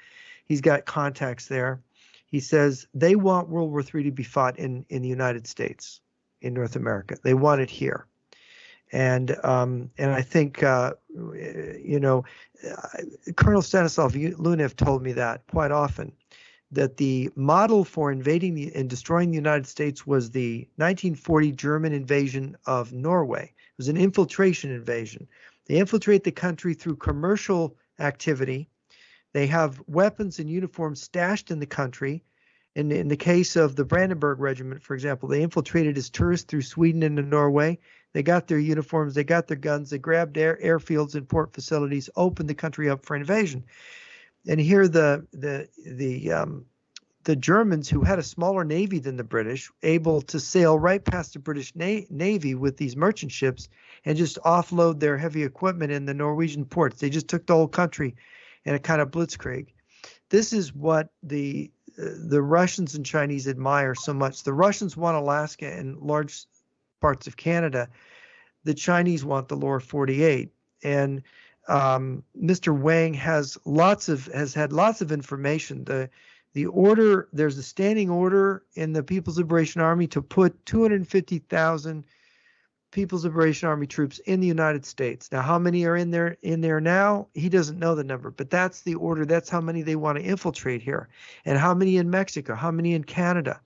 Speaker 3: He's got contacts there. He says they want World War III to be fought in the United States, in North America. They want it here. And I think, Colonel Stanislav Lunev told me that quite often, that the model for invading and destroying the United States was the 1940 German invasion of Norway. It was an infiltration invasion. They infiltrate the country through commercial activity. They have weapons and uniforms stashed in the country. In the case of the Brandenburg Regiment, for example, they infiltrated as tourists through Sweden into Norway. They got their uniforms, they got their guns, they grabbed airfields and port facilities, opened the country up for invasion. And here the Germans, who had a smaller navy than the British, able to sail right past the British navy with these merchant ships and just offload their heavy equipment in the Norwegian ports. They just took the whole country in a kind of blitzkrieg. This is what the Russians and Chinese admire so much. The Russians want Alaska and large parts of Canada. The Chinese want the lower 48. And Mr. Wang has had lots of information. The order, there's a standing order in the People's Liberation Army to put 250,000 People's Liberation Army troops in the United States. Now, how many are in there now? He doesn't know the number, but that's the order. That's how many they want to infiltrate here, and how many in Mexico, how many in Canada,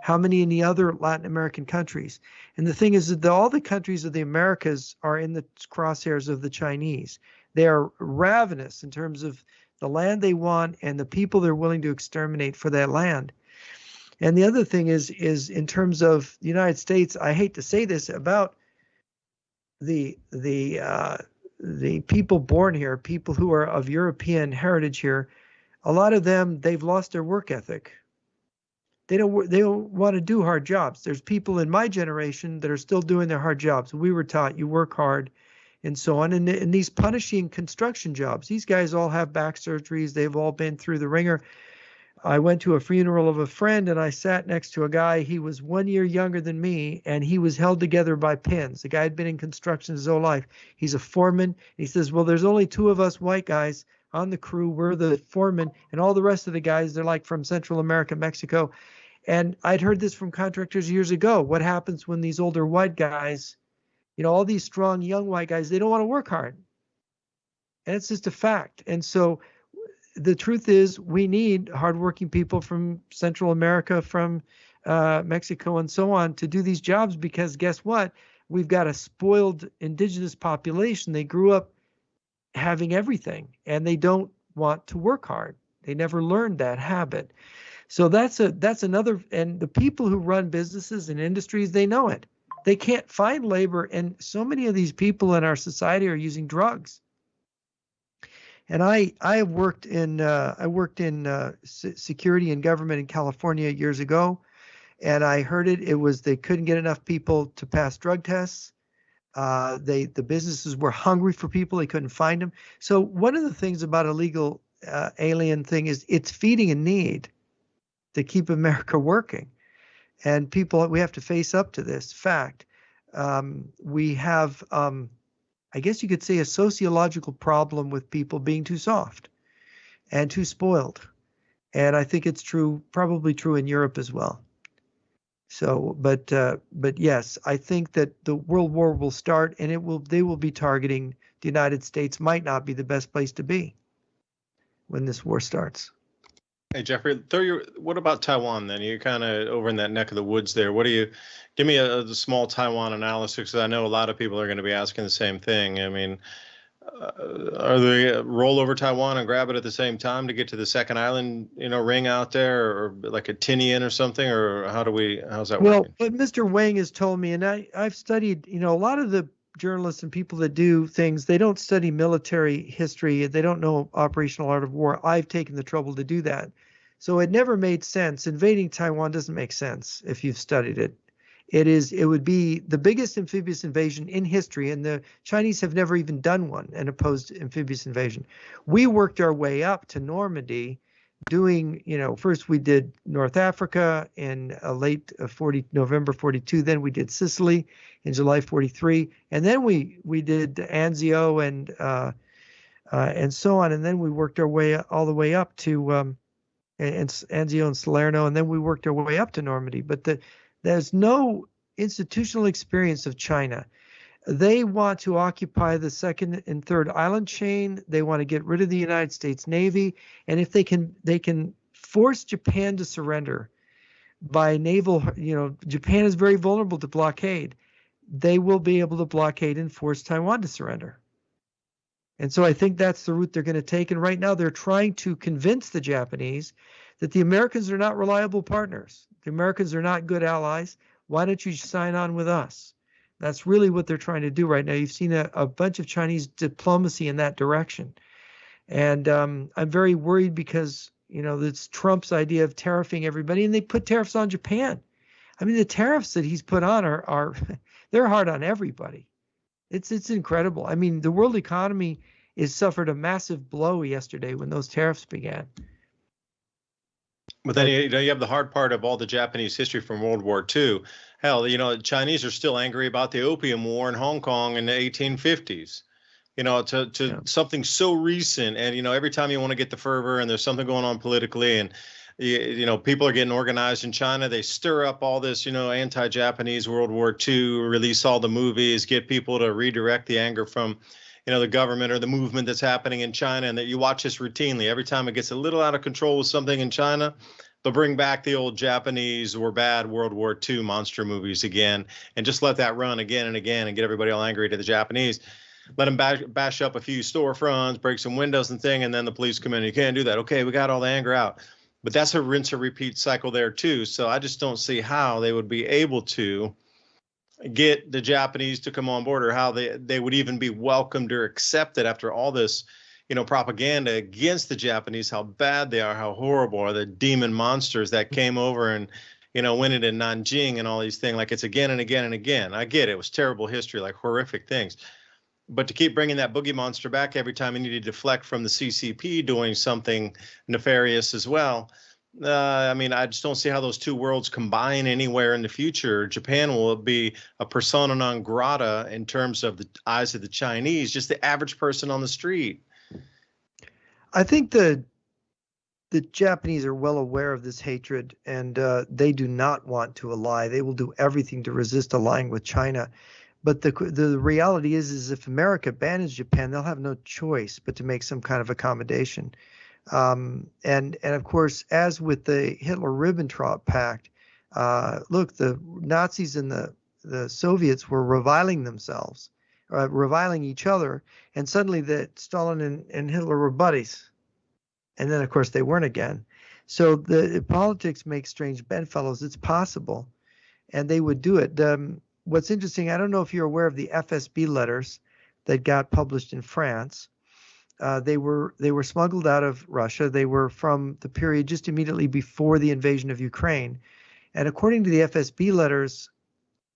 Speaker 3: how many in the other Latin American countries. And the thing is that all the countries of the Americas are in the crosshairs of the Chinese. They are ravenous in terms of the land they want and the people they're willing to exterminate for that land. And the other thing is in terms of the United States, I hate to say this about the people born here, people who are of European heritage here, a lot of them, they've lost their work ethic. They don't want to do hard jobs. There's people in my generation that are still doing their hard jobs. We were taught you work hard and so on. And these punishing construction jobs, these guys all have back surgeries. They've all been through the ringer. I went to a funeral of a friend and I sat next to a guy. He was 1 year younger than me and he was held together by pins. The guy had been in construction his whole life. He's a foreman. He says, well, there's only two of us white guys on the crew. We're the foreman, and all the rest of the guys, they're like from Central America, Mexico. And I'd heard this from contractors years ago. What happens when these older white guys, all these strong young white guys, they don't want to work hard. And it's just a fact. And so the truth is we need hardworking people from Central America, from Mexico and so on to do these jobs, because guess what? We've got a spoiled indigenous population. They grew up having everything and they don't want to work hard. They never learned that habit. So that's another, and the people who run businesses and industries, they know it. They can't find labor, and so many of these people in our society are using drugs. And I worked in security and government in California years ago, and I heard it was they couldn't get enough people to pass drug tests. The businesses were hungry for people, they couldn't find them. So one of the things about illegal alien thing is it's feeding a need to keep America working. And we have to face up to this fact. We have, I guess you could say, a sociological problem with people being too soft and too spoiled. And I think it's probably true in Europe as well. So, but yes, I think that the World War will start, and they will be targeting the United States. Might not be the best place to be when this war starts.
Speaker 2: Hey, Jeffrey, what about Taiwan then? You're kind of over in that neck of the woods there. Give me a small Taiwan analysis, because I know a lot of people are going to be asking the same thing. I mean, are they roll over Taiwan and grab it at the same time to get to the second island, ring out there, or like a Tinian or something, or how's that working?
Speaker 3: Well, but Mr. Wang has told me, and I've studied, a lot of the journalists and people that do things, they don't study military history. They don't know operational art of war. I've taken the trouble to do that. So it never made sense. Invading Taiwan doesn't make sense if you've studied it. It would be the biggest amphibious invasion in history, and the Chinese have never even done one, an opposed amphibious invasion. We worked our way up to Normandy, doing, first we did North Africa in late November 42, then we did Sicily in July 43, and then we did Anzio and so on, and then we worked our way all the way up to Anzio and Salerno, and then we worked our way up to Normandy. But there's no institutional experience of China. They want to occupy the second and third island chain. They want to get rid of the United States Navy. And if they can force Japan to surrender by naval, Japan is very vulnerable to blockade. They will be able to blockade and force Taiwan to surrender. And so I think that's the route they're going to take. And right now they're trying to convince the Japanese that the Americans are not reliable partners. The Americans are not good allies. Why don't you sign on with us? That's really what they're trying to do right now. You've seen a bunch of Chinese diplomacy in that direction. And I'm very worried because, it's Trump's idea of tariffing everybody, and they put tariffs on Japan. I mean, the tariffs that he's put on are they're hard on everybody. It's incredible. I mean, the world economy has suffered a massive blow yesterday when those tariffs began.
Speaker 2: But then you have the hard part of all the Japanese history from World War II. Hell, Chinese are still angry about the Opium War in Hong Kong in the 1850s. Something so recent, and every time you want to get the fervor and there's something going on politically, and people are getting organized in China, they stir up all this, anti-Japanese World War II, release all the movies, get people to redirect the anger from, the government or the movement that's happening in China. And that you watch this routinely. Every time it gets a little out of control with something in China, they'll bring back the old Japanese or bad World War II monster movies again, and just let that run again and again and get everybody all angry to the Japanese. Let them bash up a few storefronts, break some windows and thing, and then the police come in. You can't do that. Okay, we got all the anger out. But that's a rinse and repeat cycle there too. So I just don't see how they would be able to get the Japanese to come on board, or how they would even be welcomed or accepted after all this, propaganda against the Japanese, how bad they are, how horrible are the demon monsters that came over and, went into Nanjing and all these things. Like, it's again and again and again. I get it. It was terrible history, like horrific things. But to keep bringing that boogie monster back every time you need to deflect from the CCP doing something nefarious as well. I just don't see how those two worlds combine anywhere in the future. Japan will be a persona non grata in terms of the eyes of the Chinese, just the average person on the street.
Speaker 3: I think the Japanese are well aware of this hatred, and they do not want to ally. They will do everything to resist allying with China. But the reality is if America bans Japan, they'll have no choice but to make some kind of accommodation. And of course, as with the Hitler-Ribbentrop Pact, look, the Nazis and the Soviets were reviling themselves, reviling each other, and suddenly that Stalin and Hitler were buddies. And then, of course, they weren't again. So the politics make strange bedfellows. It's possible, and they would do it. What's interesting, I don't know if you're aware of the FSB letters that got published in France. They were smuggled out of Russia. They were from the period just immediately before the invasion of Ukraine. And according to the FSB letters,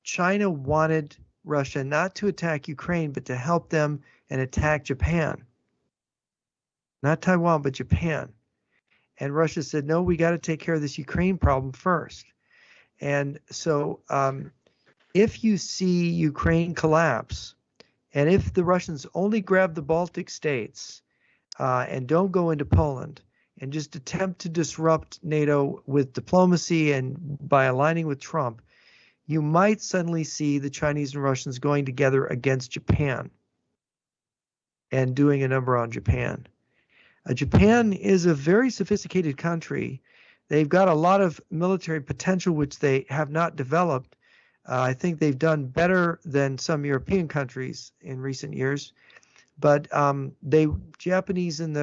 Speaker 3: China wanted Russia not to attack Ukraine, but to help them and attack Japan. Not Taiwan, but Japan. And Russia said, no, we got to take care of this Ukraine problem first. And so if you see Ukraine collapse, and if the Russians only grab the Baltic states and don't go into Poland and just attempt to disrupt NATO with diplomacy and by aligning with Trump, you might suddenly see the Chinese and Russians going together against Japan and doing a number on Japan. Japan is a very sophisticated country. They've got a lot of military potential, which they have not developed. I think they've done better than some European countries in recent years. But the Chinese and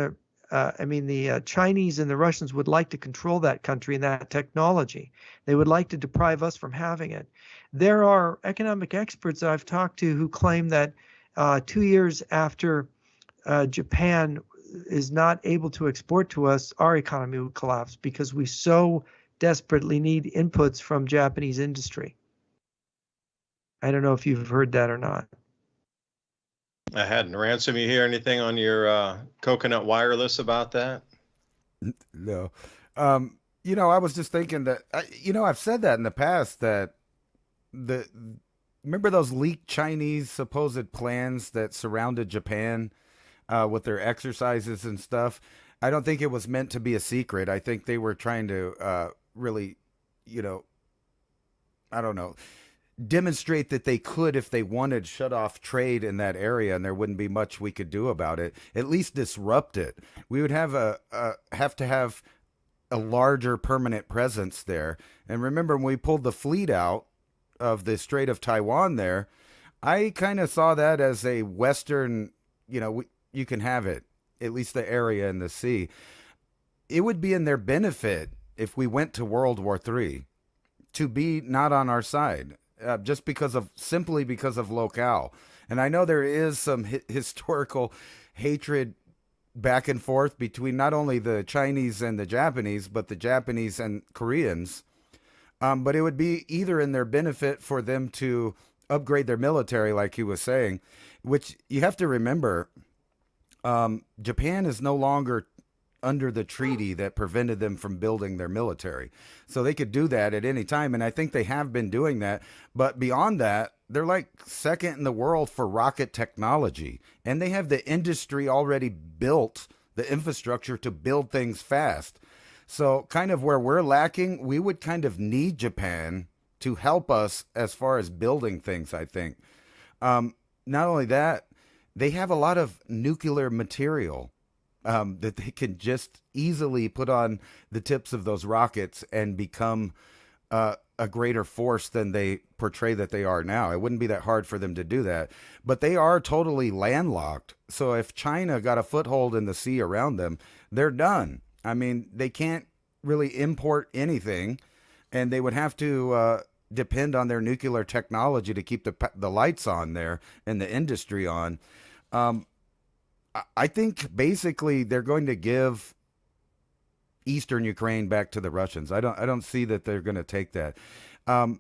Speaker 3: the Russians would like to control that country and that technology. They would like to deprive us from having it. There are economic experts that I've talked to who claim that 2 years after Japan is not able to export to us, our economy would collapse because we so desperately need inputs from Japanese industry. I don't know if you've heard that or not.
Speaker 2: I hadn't. Ransom, you hear anything on your coconut wireless about that?
Speaker 4: No. I was just thinking that, I've said that in the past, that remember those leaked Chinese supposed plans that surrounded Japan with their exercises and stuff? I don't think it was meant to be a secret. I think they were trying to really, I don't know, demonstrate that they could, if they wanted, shut off trade in that area, and there wouldn't be much we could do about it. At least disrupt it. We would have to have a larger permanent presence there. And remember, when we pulled the fleet out of the Strait of Taiwan there, I kind of saw that as a Western, you can have it, at least the area in the sea. It would be in their benefit if we went to World War III to be not on our side. Just simply because of locale. And I know there is some historical hatred back and forth between not only the Chinese and the Japanese, but the Japanese and Koreans. But it would be either in their benefit for them to upgrade their military, like he was saying, which you have to remember, Japan is no longer under the treaty that prevented them from building their military. So they could do that at any time. And I think they have been doing that. But beyond that, they're like second in the world for rocket technology. And they have the industry already built, the infrastructure to build things fast. So kind of where we're lacking, we would kind of need Japan to help us as far as building things, I think. Not only that, they have a lot of nuclear material that they can just easily put on the tips of those rockets and become a greater force than they portray that they are now. It wouldn't be that hard for them to do that. But they are totally landlocked. So if China got a foothold in the sea around them, they're done. I mean, they can't really import anything, and they would have to depend on their nuclear technology to keep the lights on there and the industry on. I think basically they're going to give eastern Ukraine back to the Russians. I don't see that they're going to take that. And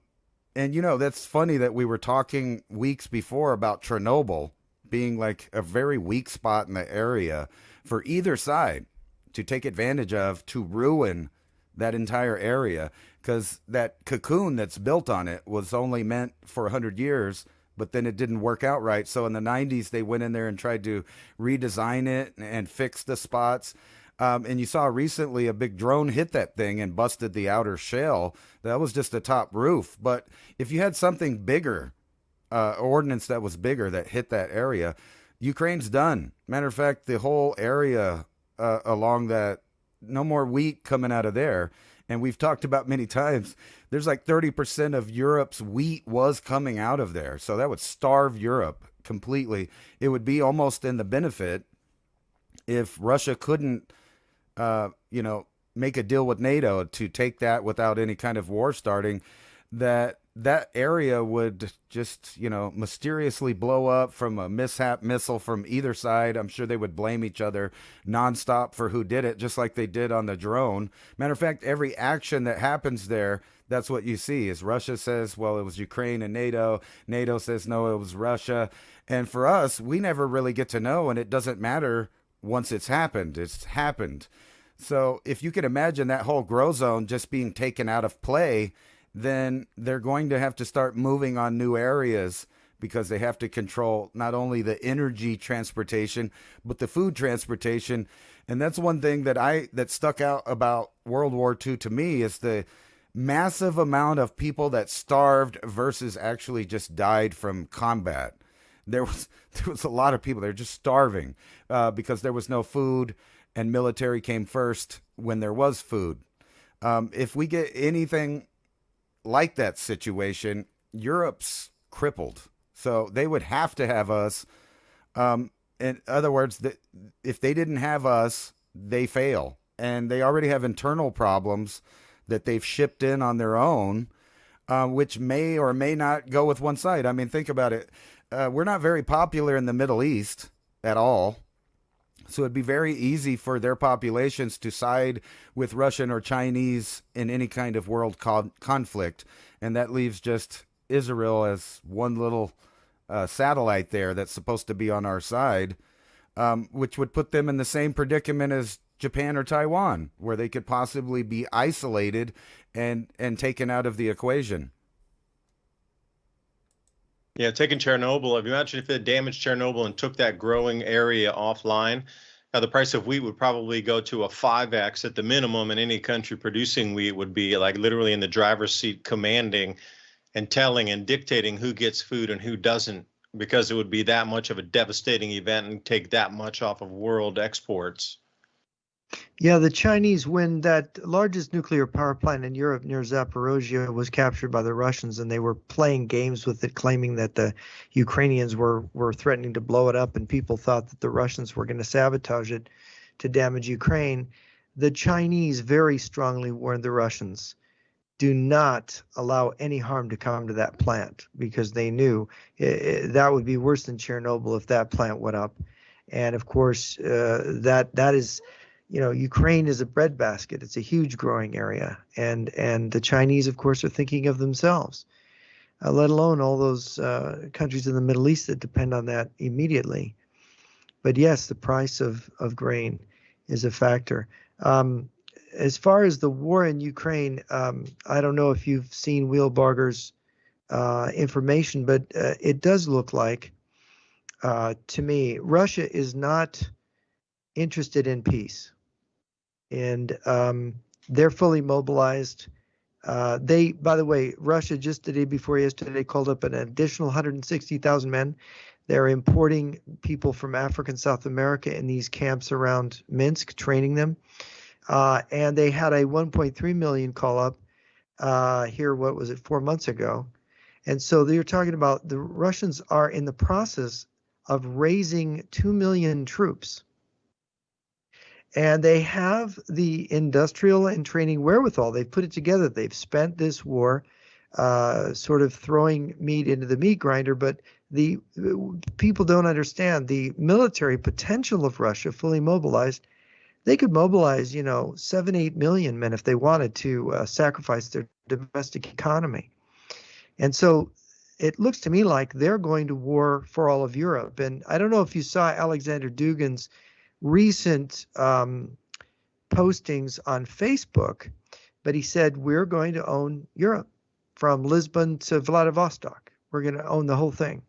Speaker 4: that's funny that we were talking weeks before about Chernobyl being like a very weak spot in the area for either side to take advantage of, to ruin that entire area, because that cocoon that's built on it was only meant for 100 years. But then it didn't work out right. So in the 90s, they went in there and tried to redesign it and fix the spots. And you saw recently a big drone hit that thing and busted the outer shell. That was just the top roof. But if you had something bigger, ordnance that was bigger that hit that area, Ukraine's done. Matter of fact, the whole area along that, no more wheat coming out of there. And we've talked about many times, there's like 30% of Europe's wheat was coming out of there. So that would starve Europe completely. It would be almost in the benefit if Russia couldn't, make a deal with NATO to take that without any kind of war starting, that area would just, mysteriously blow up from a mishap missile from either side. I'm sure they would blame each other nonstop for who did it, just like they did on the drone. Matter of fact, every action that happens there, that's what you see is Russia says, well, it was Ukraine and NATO. NATO says, no, it was Russia. And for us, we never really get to know, and it doesn't matter once it's happened. It's happened. So if you can imagine that whole grow zone just being taken out of play, then they're going to have to start moving on new areas, because they have to control not only the energy transportation, but the food transportation. And that's one thing that stuck out about World War II to me, is massive amount of people that starved versus actually just died from combat. There was a lot of people that were just starving because there was no food, and military came first when there was food. If we get anything like that situation, Europe's crippled. So they would have to have us. In other words, if they didn't have us, they fail. And they already have internal problems that they've shipped in on their own, which may or may not go with one side. I mean, think about it. We're not very popular in the Middle East at all. So it'd be very easy for their populations to side with Russian or Chinese in any kind of world conflict. And that leaves just Israel as one little satellite there that's supposed to be on our side, which would put them in the same predicament as Japan or Taiwan, where they could possibly be isolated and taken out of the equation.
Speaker 2: Yeah, taking Chernobyl, if you imagine if it damaged Chernobyl and took that growing area offline, the price of wheat would probably go to a 5x at the minimum, and any country producing wheat would be like literally in the driver's seat commanding and telling and dictating who gets food and who doesn't, because it would be that much of a devastating event and take that much off of world exports.
Speaker 3: Yeah, the Chinese, when that largest nuclear power plant in Europe near Zaporozhye was captured by the Russians, and they were playing games with it, claiming that the Ukrainians were threatening to blow it up, and people thought that the Russians were going to sabotage it to damage Ukraine. The Chinese very strongly warned the Russians, do not allow any harm to come to that plant, because they knew that would be worse than Chernobyl if that plant went up. And of course, that is, Ukraine is a breadbasket. It's a huge growing area, and the Chinese, of course, are thinking of themselves, let alone all those countries in the Middle East that depend on that immediately. But yes, the price of grain is a factor. As far as the war in Ukraine, I don't know if you've seen Wheelbarger's information, but it does look like, to me, Russia is not interested in peace. And they're fully mobilized. By the way, Russia just the day before yesterday called up an additional 160,000 men. They're importing people from Africa and South America in these camps around Minsk, training them. And they had a 1.3 million call up here, 4 months ago. And so they're talking about the Russians are in the process of raising 2 million troops. And they have the industrial and training wherewithal. They've put it together. They've spent this war sort of throwing meat into the meat grinder. But the people don't understand the military potential of Russia, fully mobilized. They could mobilize, 7-8 million men if they wanted to sacrifice their domestic economy. And so it looks to me like they're going to war for all of Europe. And I don't know if you saw Alexander Dugin's recent postings on Facebook, but he said, we're going to own Europe from Lisbon to Vladivostok. We're going to own the whole thing.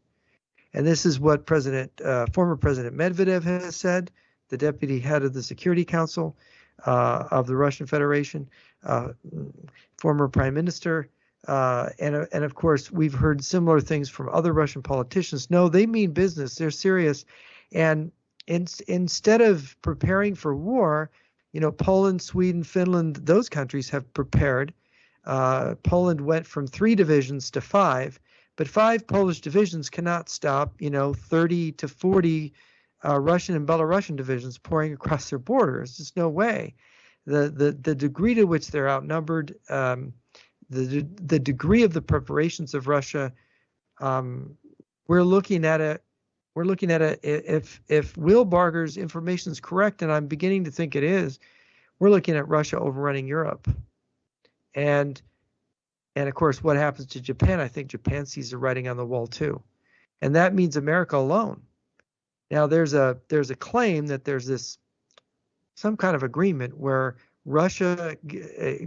Speaker 3: And this is what former President Medvedev has said, the deputy head of the Security Council of the Russian Federation, former prime minister. And of course, we've heard similar things from other Russian politicians. No, they mean business. They're serious. And instead of preparing for war, Poland, Sweden, Finland, those countries have prepared. Poland went from 3 divisions to 5, but 5 Polish divisions cannot stop, 30 to 40 Russian and Belarusian divisions pouring across their borders. There's no way. The degree to which they're outnumbered, the degree of the preparations of Russia, we're looking at it. If Wheelbarger's information is correct, and I'm beginning to think it is, we're looking at Russia overrunning Europe. And of course, what happens to Japan? I think Japan sees the writing on the wall too, and that means America alone. Now, there's a claim that there's some kind of agreement where Russia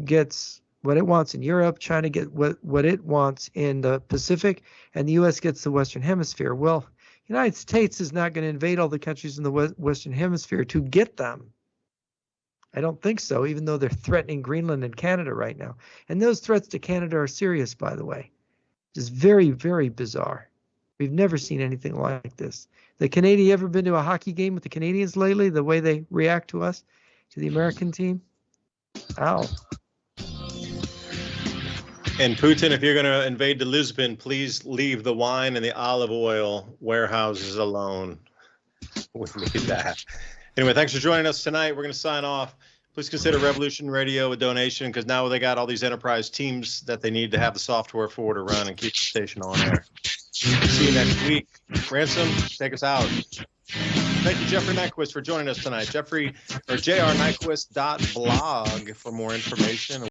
Speaker 3: gets what it wants in Europe, China gets what it wants in the Pacific, and the U.S. gets the Western Hemisphere. Well, the United States is not going to invade all the countries in the Western Hemisphere to get them. I don't think so, even though they're threatening Greenland and Canada right now. And those threats to Canada are serious, by the way. It's very, very bizarre. We've never seen anything like this. The Canadian, ever been to a hockey game with the Canadians lately? The way they react to us, to the American team? Ow.
Speaker 2: And Putin, if you're going to invade to Lisbon, please leave the wine and the olive oil warehouses alone. We need that. Anyway, thanks for joining us tonight. We're going to sign off. Please consider Revolution Radio a donation, because now they got all these enterprise teams that they need to have the software for to run and keep the station on air. See you next week. Ransom, take us out. Thank you, Jeffrey Nyquist, for joining us tonight. Jeffrey or jrnyquist.blog for more information.